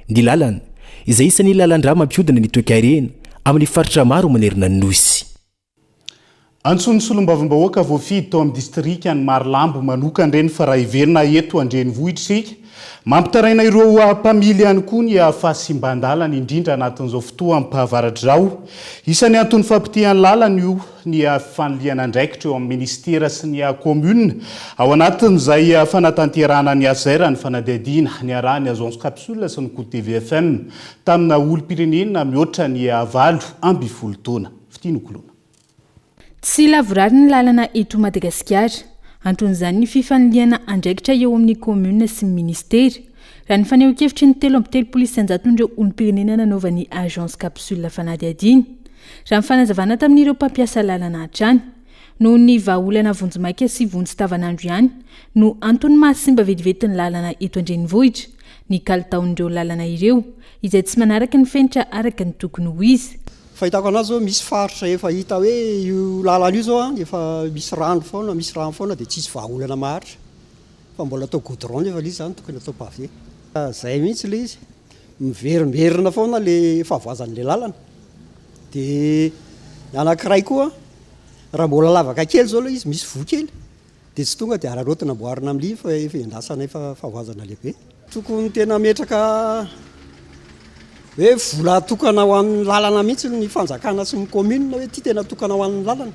Speaker 20: Ny lalana izay isan'ny lalandra mampiodina ny toekarena amin'ny faritra maro manerina ny nosy.
Speaker 5: Antsony solombavambahoaka voafidy tao amin'ny distrika ny Marilambo manokana ireny fa raha iverina eto Andrenivohitra isika. Mampitaraina ireo mpamily ihany koa ny fahasimbandalana indrindra anatin'izao fotoa ampahavaratra. Isan'ny antony fampitihan'ny lalana io ny fanoliana andraikitra eo amin'ny ministera sy ny commune ao anatin'izay fanatanterahana ny azera ny fanadihadiana ny arahany agence capsule sy ny TVFM tamina olom-pirenena mihoatra ny 20 taona. Fitinokolona.
Speaker 3: Tsy lavorary ny lalana eto Madagasikara. Anton'izany ny fifaniliana andraikitra eo amin'ny commune sy ministera. Raha ny faneho-kevitry ny 3.300 olom-pirenena nanaovan'ny agence capsule fanadihadiana. Raha ny fanazavana tamin'ireo mpampiasa lalana hatrany. Noho ny vahaolana vonjimaika sy vonjitavanandro ihany no antony mahasimba vetivety ny lalana eto Andrenivohitra. Ny kalitaon'ireo lalana ireo izay tsy manaraka ny fenitra araka ny tokony ho izy.
Speaker 22: Fahitako anazy zao misy faritra efa hita hoe io lalana io zao efa misy rano foana dia tsisy vahaolana maharitra fa mbola atao goudron efa izy zany tokony atao pavé. Zay mihitsy le izy miverimerina foana le fahavoazan'le lalana. Dia anankiray koa raha mbola lavaka kely zao le izy misy voa kely dia tsy tonga dia ararotina amboarina amin'io fa efa endasana efa fahavoazana lehibe. Tokony tena metraka hoe vola tokana ho an'ny lalana mihitsy ny fanjakana sy ny commune hoe ty tena tokana ho an'ny lalana.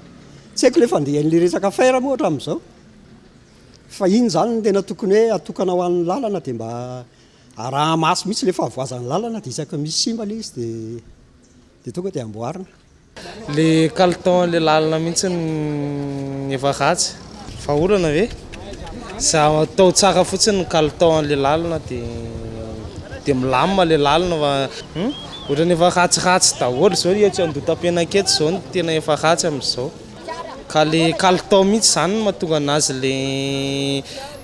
Speaker 22: Tsy haiko le fandehan'le resaka fer moa hatramin'izao. Fa iny zany ny tena tokony hoe atokana ho an'ny lalana dia mba araha maso mihitsy le fahavoazan'ny lalana dia isaka misy simba le izy dia tonga dia amboarina.
Speaker 23: Le kaliton le lalana mihitsy ny efa ratsy. Fa olana ve? Sa atao tsara fotsiny ny kaliton le lalana dia milamina le lalana fa ohatrany efa ratsiratsy daholo zao tsy andota-pena aketo zao ny tena efa ratsy amin'izao. Ka le kaliton mihitsy zany no mahatonga anazy le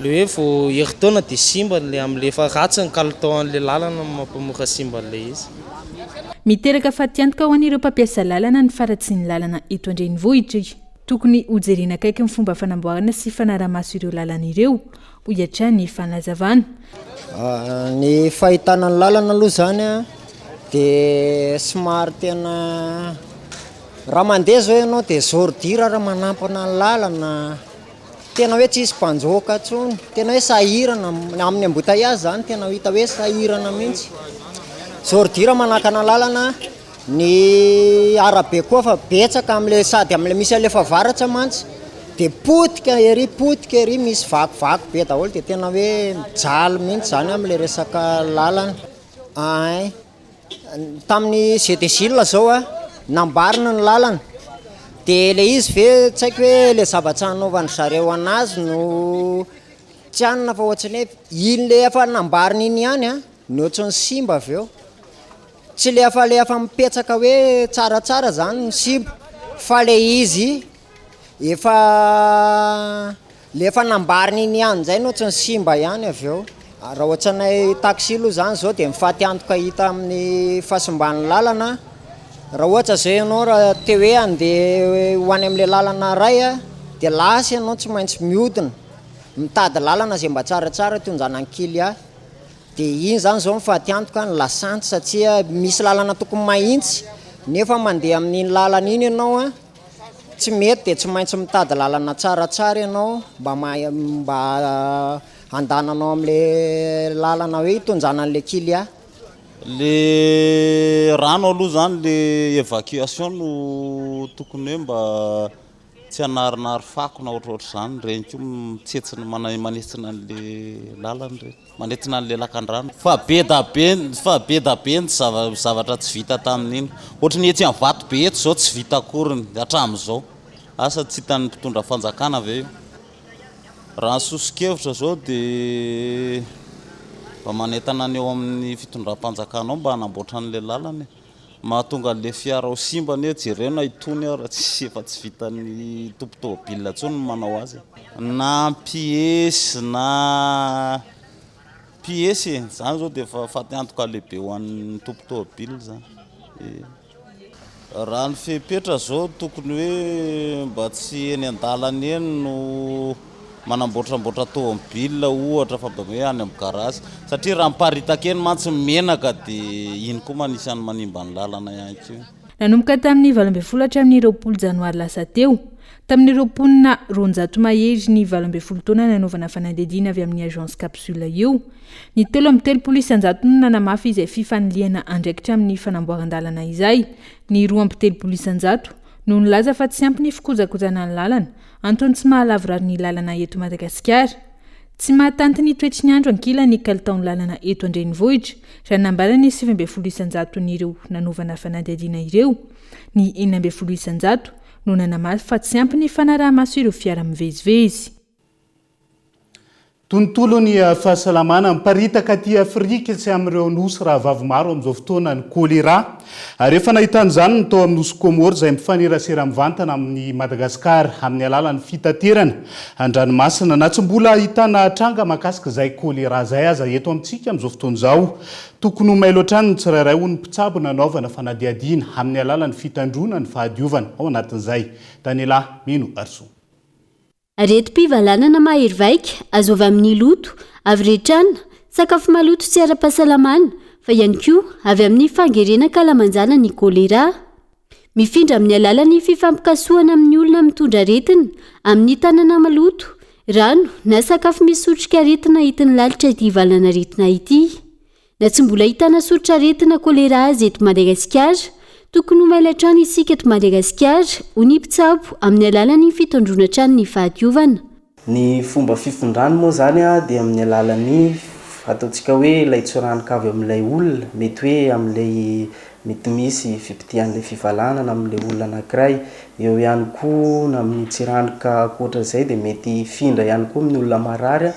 Speaker 23: hoe vao heritaona dia simba le amin'le efa ratsy ny kaliton le lalana mampamora simba le izy.
Speaker 3: Miteraka fatiantoka ho an'ireo mpampiasa lalana ny faratsiny lalana eto Andrenivohitra. Tokony hojerena akaiky ny fomba fanamboarana sy fanaramaso ireo lalana ireo ho iatrany fanazavana.
Speaker 24: Ny fahitana ny lalana aloha zany dia somary tena raha mandeha zao ianao dia zordira raha manampana ny lalana. Tena hoe tsisy mpanjoka intsony, tena hoe sahirana amin'ny embouteillage zany tena hita hoe sahirana mihitsy. Zordira manakana lalana, ny arabe koa fa betsaka amin'le sady amin'le misy alefa varatra mantsy dia potika ery misy vakivaky be daholo dia tena hoe mijaly mihitsy zany amin'le resaka lalana. Tamin'ny GDSIL zao nambarina ny lalana dia le izy ve tsy haiko hoe le zavatra hanaovany zareo anazy no tsy anina fa ohatrany hoe iny le efa nambarina iny ihany ny ohatrany simba avy eo. Tsy le efa mipetsaka hoe tsaratsara zany ny simba fa le izy efa nambarina iny ihany zay no ohatrany simba ihany avy eo. Raha ohatranay taxi aloha zany zao dia mifaty antoka hita amin'ny fahasimban'ny lalana. Raha ohatra zay ianao raha te hoe andeha ho any amin'le lalana ray dia lasa ianao tsy maintsy mihodina mitady lalana zay mba tsaratsara tonjana ny kily dia iny zany zao mifaty antoka ny lasantsy satria misy lalana tokony mahitsy nefa mandeha amin'iny lalana iny ianao tsy mety dia tsy maintsy mitady lalana tsaratsara ianao mba andananao amin'le lalana hoe hitonjana an'le kily
Speaker 25: Le rano aloha zany le évacuation no tokony hoe mba tsy hanarinary fako na ohatrohatry zany regny koa mitsetsina manetsina an'le lalana regny manetsina an'le lakan-drano fa be da be ny zavatra tsy vita tamin'iny ohatrany etsy amin'ny vato be eto zao tsy vita akoriny hatramin'izao asa tsy hitan'ny mpitondra fanjakana ve io raha sosokevitra zao dia mba manentana ny eo amin'ny fitondram-panjakanao mba hanamboatra an'le lalana mahatonga an'le fiara ho simba ny jerena hitony raha tsy efa tsy vitan'ny tompo tômôbila intsony no manao azy na piesy na piesy zany zao dia efa faty antoka lehibe ho an'ny tompo tômôbila zany. Raha ny fepetra zao tokony hoe mba tsy eny an-dalana eny no manamboatramboatra tômobile ohatra fa hoe any amin'ny garage satria raha miparitaka eny mantsy menaka dia iny koa manisany manimba ny lalana ihany koa.
Speaker 3: Nanomboka tamin'ny 12 hatramin'ny 20 janoary lasa teo tamin'ny 20 mahery ny 12 taona nanaovana fanadihadiana avy amin'ny agence capsule io. Ny 13 isan-jato no nanamafy izay fifaniliana andraikitra amin'ny fanamboaran-dalana izay. Ny 13 isan-jato no nilaza fa tsy ampy ny fikojakojana ny lalana antony tsy mahalavorary ny lalana eto Madagasikara. Tsy mahatanty ny toetry ny andro ankila ny kalitao ny lalana eto Andrenivohitra raha nambara ny 17 isan-jato n'ireo nanovana fanadihadiana ireo. Ny 19 isan-jato no nanamafy fa tsy ampy ny fanaraha-maso ireo fiara mivezivezy.
Speaker 5: Tontolo ny fahasalamana miparitaka aty Afrika tsy amin'ireo nosy raha vavy maro amin'izao fotoana ny kolera. Rehefa nahitany izany ny tao amin'ny nosy Komoro izay mifanerasera mivantana amin'ny Madagasikara amin'ny alalan'ny fitaterana an-dranomasina na tsy mbola ahitana tranga mahakasika izay kolera izay aza eto amintsika amin'izao fotoana izao. Tokony ho mailo hatrany ny tsirairay ho ny mpitsabo nanaovana fanadihadiana amin'ny alalan'ny fitandrona ny fahadiovana ao anatin'izay. Daniela Mino Arso.
Speaker 4: Aretim-pivalanana mahery vaika azo avy amin'ny loto, avy rehetrana, sakafo maloto tsy ara-pahasalamana, fa ihany koa avy amin'ny fangerena kalamanjana ny kolera. Mifindra amin'ny alalan'ny fifampikasoana amin'ny olona mitondra aretina amin'ny tanana maloto, rano na sakafo misy sotrika aretina hitiny lalitra ity valana aretina ity. Na tsy mbola hitana sotrika aretina kolera azy eto Madagasikara, tokony ho maila hatrany isika eto Madagasikara ho ny mpitsabo amin'ny alalan'ny fitandrona hatrany ny fahadiovana.
Speaker 6: Ny fomba fifondrany moa zany dia amin'ny alalan'ny ataontsika hoe ilay tsoranaka avy amin'ilay olona, mety hoe amin'ilay mety misy fipitihan'ilay fivalanana amin'ilay olona anankiray, eo ihany koa na amin'ny tsiranaka ankoatra izay dia mety hifindra ihany koa amin'ny olona marary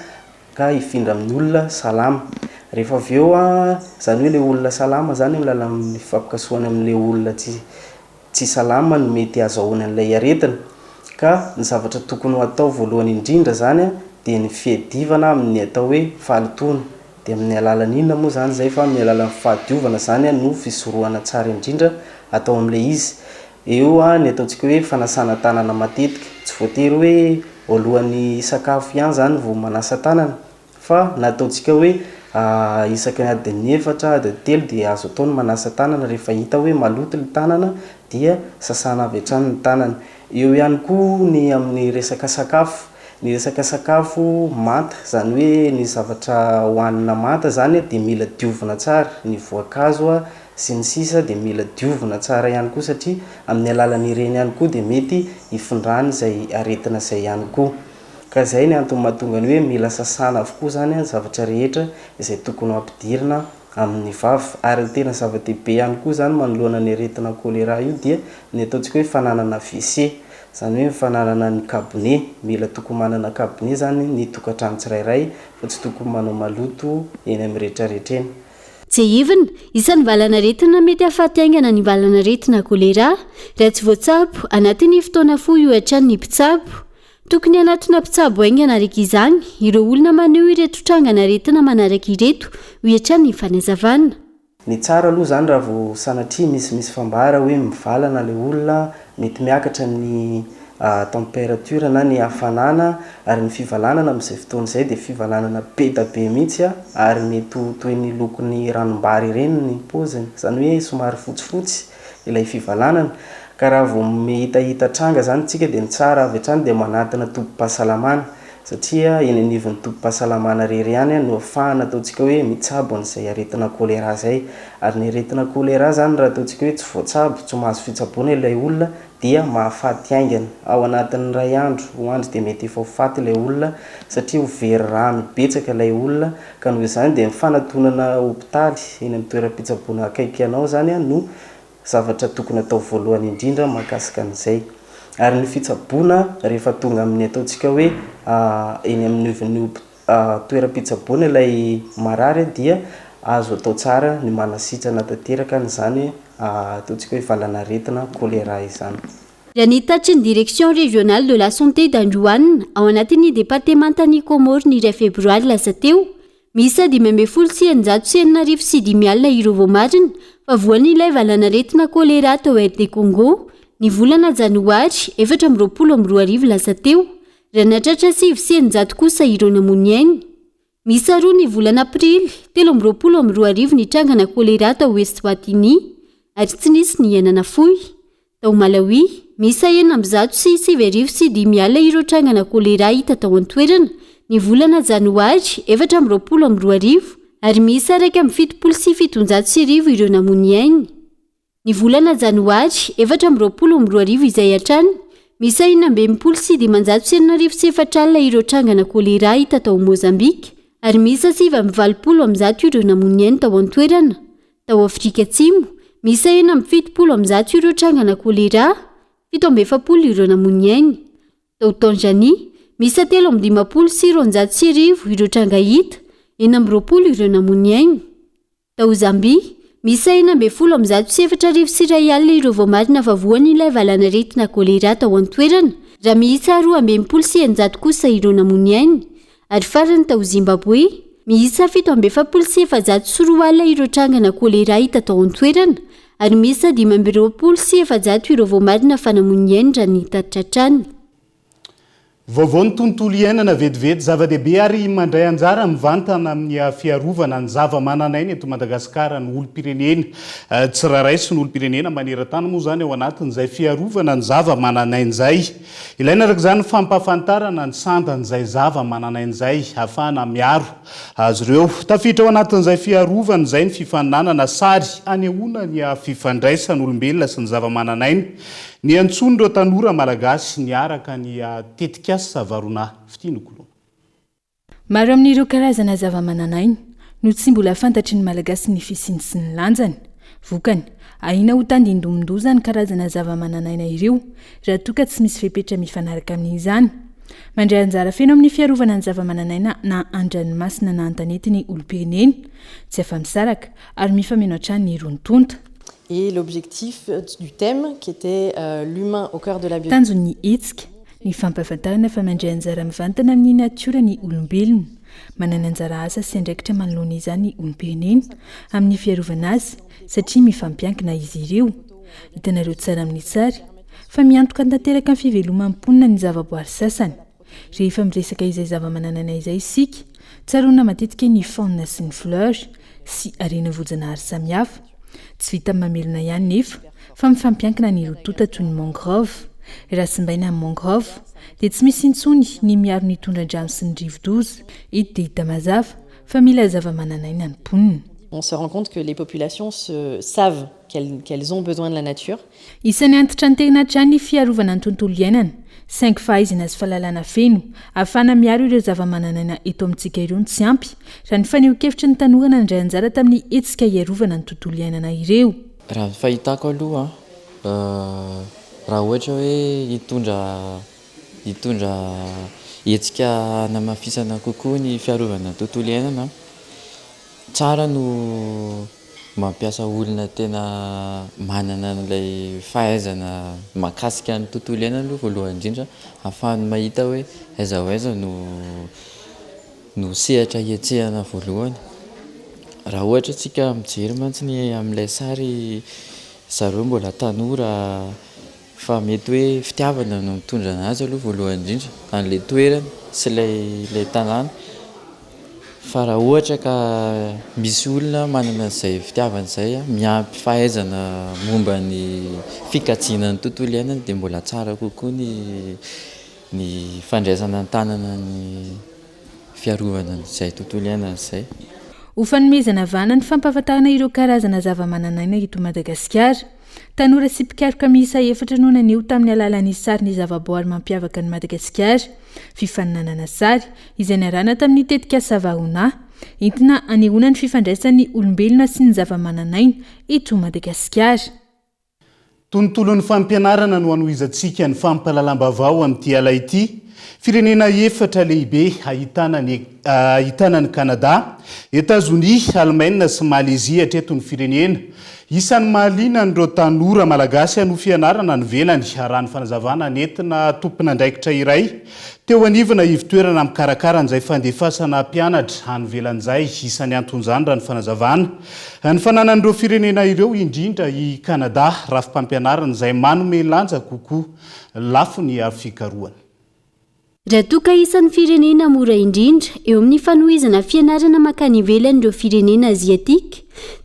Speaker 6: ka hifindra amin'ny olona salama. Rehefa avy eo zany hoe ilay olona salama zany amin'ny alalan'ny fifampikasoana amin'ilay olona tsy salama no mety azahoana an'ilay aretina. Ka ny zavatra tokony ho atao voalohany indrindra zany dia ny fiadivana amin'ny atao hoe falitona. Dia amin'ny alalan'inona moa zany zay fa amin'ny alalan'ny fahadiovana zany no fisorohana tsara indrindra atao amin'ilay izy. Eo ny ataontsika hoe fanasana tanana matetika, tsy voatery hoe alohan'ny sakafo ihany zany vao manasa tanana, fa na ataontsika hoe isaka ny adiny 4 adiny 3 dia azo atao ny manasa tanana. Rehefa hita hoe maloto ny tanana dia sasana avy hatrany ny tanana. Eo ihany koa ny amin'ny resaka sakafo, ny resaka sakafo manta, zany hoe ny zavatra hohanina manta zany dia mila diovina tsara, ny voankazo sy ny sisa dia mila diovina tsara ihany koa satria amin'ny alalan'ireny ihany koa dia mety hifindrany izay aretina izay ihany koa. Ka izay ny antony mahatonga ny hoe mila sasana avokoa zany ny zavatra rehetra izay tokony ho ampidirina amin'ny vava. Ary ny tena zava-dehibe ihany koa zany manoloana ny aretina kolera io dia ny ataontsika hoe fananana WC, zany hoe fananana ny kabone. Mila tokony manana kabone zany ny tokantrano tsirairay fa tsy tokony manao maloto eny amin'ny rehetrarehetra eny.
Speaker 4: Tsehivina, isan'ny valana aretina mety ahafaty haingana ny valana aretina kolera raha tsy voatsabo anatin'ny fotoana fohy io hatrany ny mpitsabo. Tokony anatina mpitsabo haingana araka izany ireo olona maneho ireto trangana aretina manaraka ireto ho hatrany ny fanazavana.
Speaker 6: Ny tsara aloha zany raha vao sanatria misy fambara hoe mivalana ilay olona, mety miakatra ny température na ny hafanana ary ny fivalanana amin'izay fotoana izay dia fivalanana be da be mihitsy ary mety toy ny lokon'ny ranombary ireny ny poziny, zany hoe somary fotsifotsy ilay fivalanana. Ka raha vao mihitahita tranga zany tsika dia ny tsara avy hatrany dia manatina tobim-pahasalamana satria eny anivon'ny tobim-pahasalamana rery ihany no ahafahana ataontsika hoe mitsabo an'izay aretina kolera zay. Ary ny aretina kolera zany raha ataontsika hoe tsy voatsabo, tsy mahazo fitsaboana ilay olona dia mahafaty haingana. Ao anatin'ny ray andro ho andro dia mety efa ho faty ilay olona satria ho very rano betsaka ilay olona. Ka noho izany dia mifanantonana hopitaly eny amin'ny toeram-pitsaboana akaiky anao zany no zavatra tokony atao voalohany indrindra mahakasika an'izay. Ary ny fitsaboana rehefa tonga amin'ny ataontsika hoe eny amin'ny toeram-pitsaboana ilay marary dia azo atao tsara ny manasitrana tanteraka n'izany ataontsika hoe valana aretina kolera izany.
Speaker 4: Raha ny tatry ny direction régionale de la santé d'Anjouane ao anatin'ny départementan'ny Komoro ny 2 febroary lasa teo, misy 5,995 alina ireo vao marina fa voan'ilay valana aretina kolera tao RD Congo ny volana janoary 2022 lasa teo raha natratra 700 kosa ireo namony ainy. Misy aroa ny volana aprily 2022 nitrangana kolera tao Eswatini ary tsy nisy ny iainana fohy. Tao Malawi misy 9,9 ala ireo trangana kolera hita tao an-toerana ny volana janoary 2022 ary misy 1,77 ireo namony ainy. Ny volana janoary 2022 izay hatrany misy 5,7 ala ireo trangana kolera hita tao Mozambika ary misy 7,20 ireo namony ainy tao an-toerana. Tao Afrika Atsimo misy 7,70 ireo trangana kolera, 7,70 ireo namony ainy. Tao Tanzania misy 3,50 ireo tranga hita, 20 ireo namony ainy. Tao Zambia misy 2,74 alina ireo vao marina fa voan'ilay valana retina kolera tao an-toerana, raha misy 2,9 kosa ireo namony ainy. Ary farany tao Zimbabwe misy 7,74 alina ireo trangana kolera hita tao an-toerana ary misy 5,70 ireo vao marina fa namony ainy raha ny hita tratrany.
Speaker 5: Vaovao ny tontolo iainana vetivety zava-dehibe ary mandray anjara mivantana amin'ny fiarovana ny zava-mananaina eto Madagasikara ny olom-pirenena tsiraray sy ny olom-pirenena maneran-tany moa zany ao anatin'izay fiarovana ny zava-mananaina izay. Ilaina araka izany fampahafantarana ny sandan'izay zava-mananaina izay ahafahana miaro azy ireo. Tafiditra ao anatin'izay fiarovana izay ny fifaninanana sary anehoana ny fifandraisan'ny olombelona sy ny zava-mananaina. Ny antsony ireo tanora malagasy niaraka ny tetikasa varona fitianokolo.
Speaker 3: Maro amin'ireo karazana zava-mananaina no tsy mbola fantatry ny malagasy ny fisiny sy ny lanjany. Vokany, aina ho tandindomindozany ny karazana zava-mananaina ireo raha toa ka tsy misy fepetra mifanaraka amin'izany. Mandray anjara feno amin'ny fiarovana ny zava-mananaina na an-dranomasina na an-tanety olom-pirenena, tsy afa-misaraka ary mifameno hatrany ny ron-tonta.
Speaker 8: Et l'objectif du thème qui était l'humain au cœur de la biodiversité.
Speaker 3: Tanjony hetsika ny fampahafantarana fa mandray anjara mivantana amin'ny natiora ny olombelona, manana anjara asa sy andraikitra manoloana izany olom-pirenena amin'ny fiarovana azy satria mifampiankina izy ireo. Hitanareo tsara amin'ny tsary fa miantoka tanteraka amin'ny fiveloman'ny ny zavaboary sasany. Rehefa miresaka izay zava-mananaina izay isika, tsaroana matetika ny fauna sy ny fleur sy arena voajanahary samihafa. Tsy vita mamelona ihany nefa fa mifampiankina ny rotonta toy ny mangrove. Raha simbaina amin'ny mangrove dia tsy misy intsony ny miaro ny tondran-drano sy ny rivo-doza. Eto dia hita mazava fa mila zava-mananaina ny mponina.
Speaker 8: On se rend compte que les populations savent qu'elles ont besoin de la nature.
Speaker 3: Isan'ny antitra ny tena hatrany ny fiarovana ny tontolo iainana. Saingy fahaizana sy fahalalana feno ahafahana miaro ireo zava-mananaina eto amintsika ireo tsy ampy raha ny faneho-kevitra ny tanora nandray anjara tamin'ny hetsika hiarovana ny tontolo iainana ireo.
Speaker 9: Raha fahitako aloha raha ohatra hoe hitondra hetsika namafisana kokoa ny fiarovana tontolo iainana, tsara no mampiasa olona tena manana n'ilay fahaizana mahakasika ny tontolo iainana aloha voalohany indrindra, ahafahany mahita hoe aiza ho aiza no sehatra hietsehana voalohany. Raha ohatra tsika mijery mantsiny amin'ilay sary, zareo mbola tanora fa mety hoe fitiavana no mitondra anazy aloha voalohany indrindra an'ilay toerana sy ilay tanàna. Fa raha ohatra ka misy olona manana izay fitiavana izay miampy fahaizana momba ny fikajiana ny tontolo iainana dia mbola tsara kokoa ny fandraisana ny tanana ny fiarovana izay tontolo iainana izay.
Speaker 3: Ho fanomezana vana ny fampahafantarana ireo karazana zava-mananaina eto Madagasikara. Tanora sy mpikaroka miisa 4 no naneho tamin'ny alalan'ny sary ny zavaboary mampiavaka ny Madagasikara. Fifaninanana sary izay niarahana tamin'ny tetikasa varona entina anehoana ny fifandraisan'ny olombelona sy ny zava-mananaina eto Madagasikara.
Speaker 5: Tontolon'ny fampianarana no anohizantsika ny fampahalalam-bavao amin'ity ala ity. Firenena 4 lehibe ahitana ny Canada, États-Unis, Allemagne sy Malaisie hatreto ny firenena. Isan'ny mahaliana ireo tanora malagasy no fianarana ny velany raha ny fanazavana nentina tompon'andraikitra iray. Teo anivona ivitoerana mikarakara an'izay fandefasana mpianatra any velan'izay isan'ny anton'izany raha ny fanazavana. Ny fananan'ireo firenena ireo indrindra i Canada rafim-pampianarana izay manome lanja kokoa lafo ny fikarohana.
Speaker 4: raha toka isan'ny firenena mora indrindra eo amin'ny fanohizana fianarana makany ivelan'ireo firenena aziatika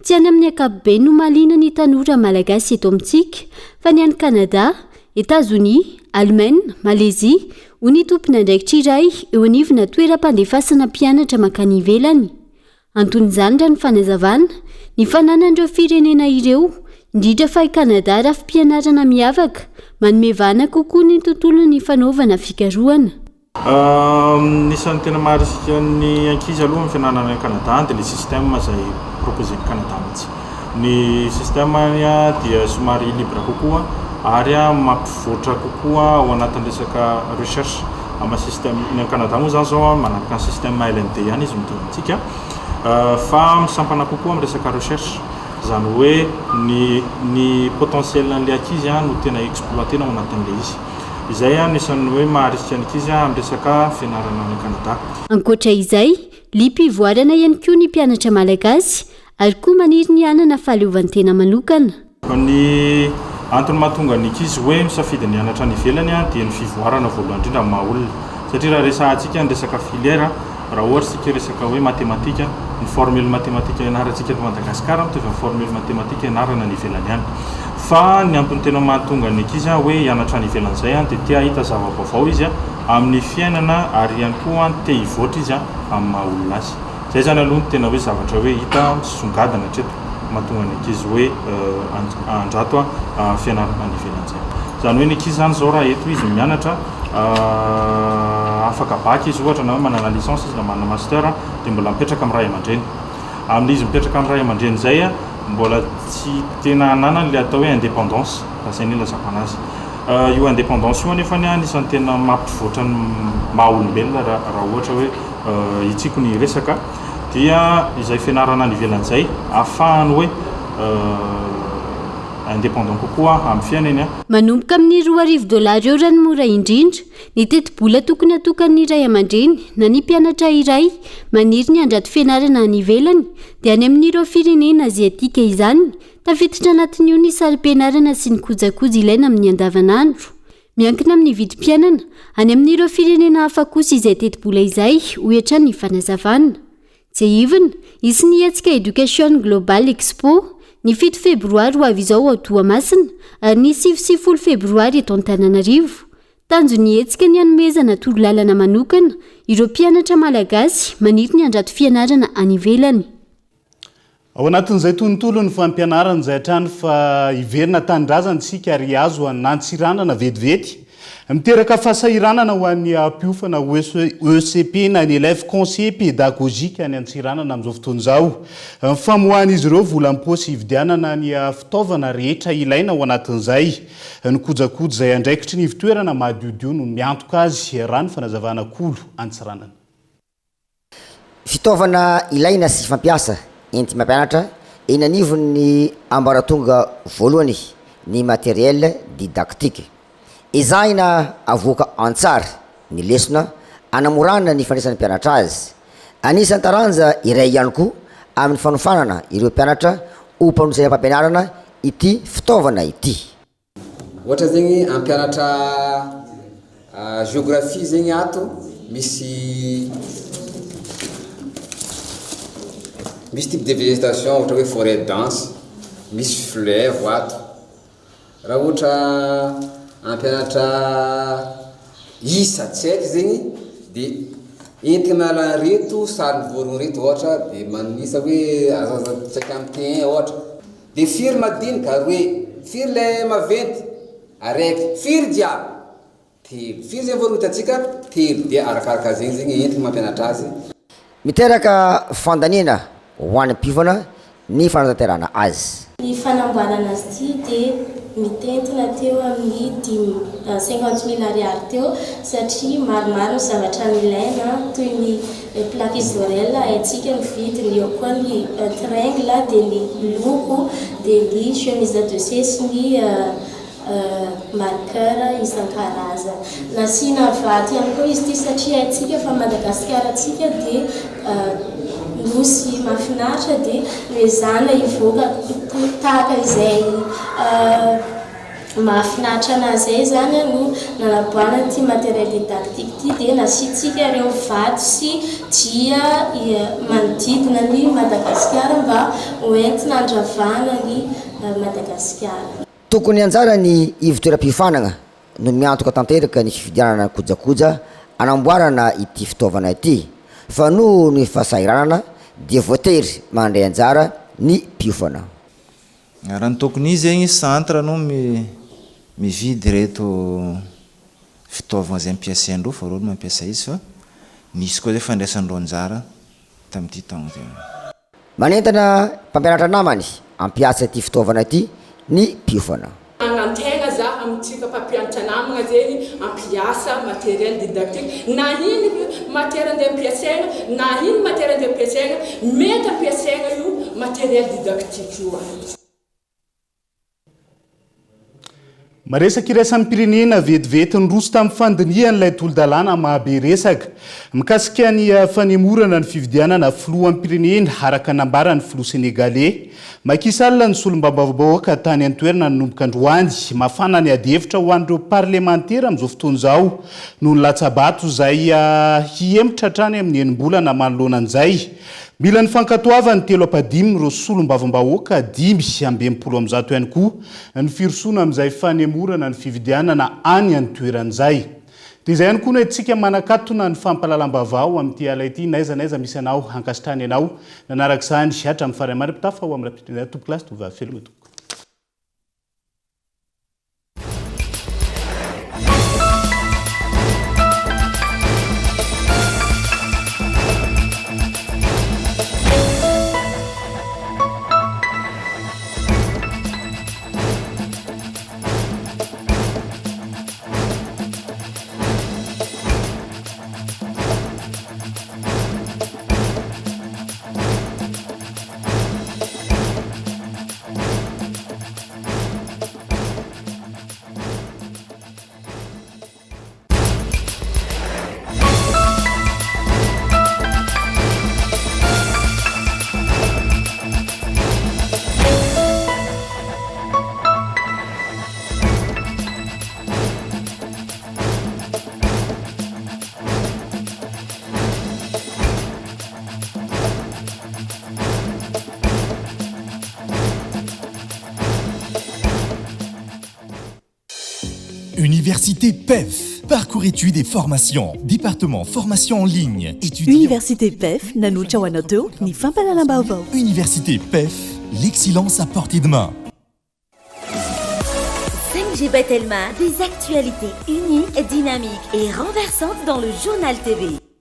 Speaker 4: tsy any amin'ny ankapobeny no mahaliana ny tanora malagasy eto amintsika fa ny any Kanada, États-Unis, Allemagne, Malaisie ho ny tompona andraikitra iray eo anivona toeram-pandefasana mpianatra makany ivelany. Anton'izany raha ny fanazavana ny fananan'ireo firenena ireo indrindra fa i Kanada rafim-pianarana miavaka manome vana kokoa ny tontolon'ny fanaovana fikarohana.
Speaker 10: Nisan'ny tena maharisika ny ankizy aloha amin'ny fianarana any Kanada dia le système izay proposé ny Kanada mihitsy. Ny système dia somary libre kokoa ary mampivoatra kokoa ao anatin'ny resaka recherche amin'ny système ny Kanada moa zany zao manaraka ny système LND ihany izy mitontsika fa misampana kokoa amin'ny resaka recherche zany hoe ny potentiel n'ilay ankizy no tena exploitena ao anatin'ilay izy. Izay anisan'ny hoe maharisika ny ankizy amin'ny resaka fianarana any Kanada.
Speaker 4: Ankoatra izay, lim-pivoarana ihany koa ny mpianatra malagasy ary koa maniry ny anana fahaleovantena manokana.
Speaker 10: Ny antony mahatonga ny ankizy hoe misafidy ny anatra any ivelany dia ny fivoarana voalohany indrindra amin'ny maha olona. Satria raha resahantsika ny resaka filière raha ohatra sika resaka hoe matematika, ny formule matematika ianarantsika eto Madagasikara mitovy amin'ny formule matematika ianarana any ivelany any. Fa ny antony tena mahatonga ny ankizy hoe hianatra any ivelan'izay dia tia hita zava-baovao izy amin'ny fiainana ary ihany koa tia hivoatra izy amin'ny maha olona azy. Zay zany aloha ny tena hoe zavatra hoe hita songadana hatreto mahatonga ny ankizy hoe andrato fianarana any ivelan'izay. Zany hoe ny ankizy zany zao raha eto izy mianatra afaka bac izy ohatra na hoe manana licence izy na manana master dia mbola mipetraka amin'ny ray aman-dreny. Amin'izy mipetraka amin'ny ray aman-dreny zay mbola tsy tena ananany le atao hoe indépendance zay ny lazavana azy. Io indépendance io anefa ny anisan'ny tena mampivoatra ny maha olombelona raha ohatra hoe itsiko ny resaka dia izay fianarana any ivelan'izay ahafahany hoe indépendant kokoa amin'ny fiainany.
Speaker 4: Manomboka amin'ny $2,000 eo raha ny mora indrindra ny teti-bola tokony atokan'ny ray aman-dreny na ny mpianatra iray maniry ny andrato fianarana any ivelany dia any amin'ireo firenena aziatika izany tafiditra anatin'io ny sary-pianarana sy ny kojakoja ilaina amin'ny andavanandro. Miankina amin'ny vidim-pianana any amin'ireo firenena hafa kosa izay teti-bola izay ho hiatran'ny fanazavana. Jeivina isy ny hetsika Education Global Expo ny 7 febroary ho avy izao ao Toamasina ary ny 9 febroary eto Antananarivo. Tanjo ny hetsika ny hanomezana torolalana manokana ireo mpianatra malagasy maniry ny andrato fianarana any ivelany.
Speaker 5: Ao anatin'izay tontolo ny fampianarana izay hatrany fa iverina tanindrazana isika ary azo nantsiranana vetivety. Miteraka fahasahiranana ho an'ny mpiofana ECP na ny élève conseiller pédagogique any Antsiranana amin'izao fotoana izao. Famoahan'izy ireo vola am-paosy hividianana ny fitaovana rehetra ilaina ao anatin'izay. Ny kojakoja izay andraikitry ny ivitoerana mahadiodio no miantoka azy raha ny fanazavana kolo Antsiranana.
Speaker 11: Fitaovana ilaina sy fampiasa enti mampianatra eny anivon'ny ambaratonga voalohany ny matériel didactique. Izahina avoaka antsara ny lesona anamorana ny fandraisan'ny mpianatra azy. Anisan'ny taranja iray ihany koa amin'ny fanofanana ireo mpianatra ho mpanosana mpampianarana ity fitaovana ity.
Speaker 12: Ohatra zegny ampianatra géographie zegny ato misy type de végétation ohatra hoe forêt dense, misy fleuve ato. Raha ohatra ampianatra isa tsy haiko zegny dia entina ala reto sary vorogno reto ohatra dia manisa hoe azazatsaka amin'ny T1 ohatra dia firy madinika ary hoe firy le maventy araiky firy jiaby telo firy zegny vorogno hitatsika telo dia arakaraka zegny zegny entina mampianatra azy.
Speaker 11: Miteraka fandaniana ho an'ny mpifana ny fanatanterahana azy.
Speaker 13: Ny fanamboarana azy ity dia mitentina teo amin'ny 50,000 ariary teo satria maromaro ny zavatra ilaina toy ny plaque isorel haitsika mividy ny eo koa ny triangle dia ny loko dia ny chemise de C sy ny marqueur isan-karazany. Nasiana vaty ihany koa izy ity satria haitsika fa Madagasikara atsika dia nosy mahafinaritra dia mezana ivoaka tahaka izay mahafinaritra anazy zay zany no nanaboana ty matériel didactique ty dia nasiantsika ireo vato sy dia manodidina ny Madagasikara mba hoentina andravana ny Madagasikara.
Speaker 11: Tokony anjara ny ivitoeram-pifanana no miantoka tanteraka ny fifidianana kojakoja anamboarana ity fitaovana ity fa no ny fahasahiranana dia voatery mandray anjara ny mpiofana.
Speaker 14: Raha ny tokony izy zegny centre no mividy reto fitaovana zay ampiasaindreo fa reo no mampiasa izy fa nisy koa zay fandraisandreo anjara tamin'ity taogno zay.
Speaker 11: Manentana mpampianatra namany ampiasa ity fitaovana ity ny mpiofana.
Speaker 15: Anantegna za amintsika mpampianatra namagna zegny ampiasa matériel didactique na iny matière andeha ampiasaina na iny matière andeha ampiasaina mety ampiasaina io matériel didactique io azy.
Speaker 5: Maresaka irasan'ny pirenena vetivety nyroso tamin'ny fandinihan'ilay tolo-dalàna mahabe resaka mikasika ny fanemorana ny fividianana filohan'ny pirenena araka nambarany filoha senegalais makisalina ny solombavam-bahoaka tany an-toerana nanomboka androany mafana ny adevitra ho an'ireo parlemantera amin'izao fotoana izao noho ny latsabato izay hiemitra hatrany amin'ny enim-bolana manoloana an'izay. Mila ny fankatoavany telo apadimy ireo solombavam-bahoaka 520 ihany koa ny firosoana amin'izay fanemorana ny fividianana any an-toeran'izay. Dia izay ihany koa no antsika manakatona ny fampalalam-bavao amin'ity ala ity naiza misy anao hankasitrany ianao nanaraka izany hatramin'ny faray maripitafa ho amin'ny rapitrina tompo-kilasy tovavy felogna toko.
Speaker 2: Université PEF, parcours études et formations, département formation en ligne, étudiants.
Speaker 16: Université PEF, nanucha wanoto, ni fampalala baobao.
Speaker 2: Université PEF, l'excellence à portée de main.
Speaker 1: 5G Batelma, des actualités unies, dynamiques et renversantes dans le journal TV.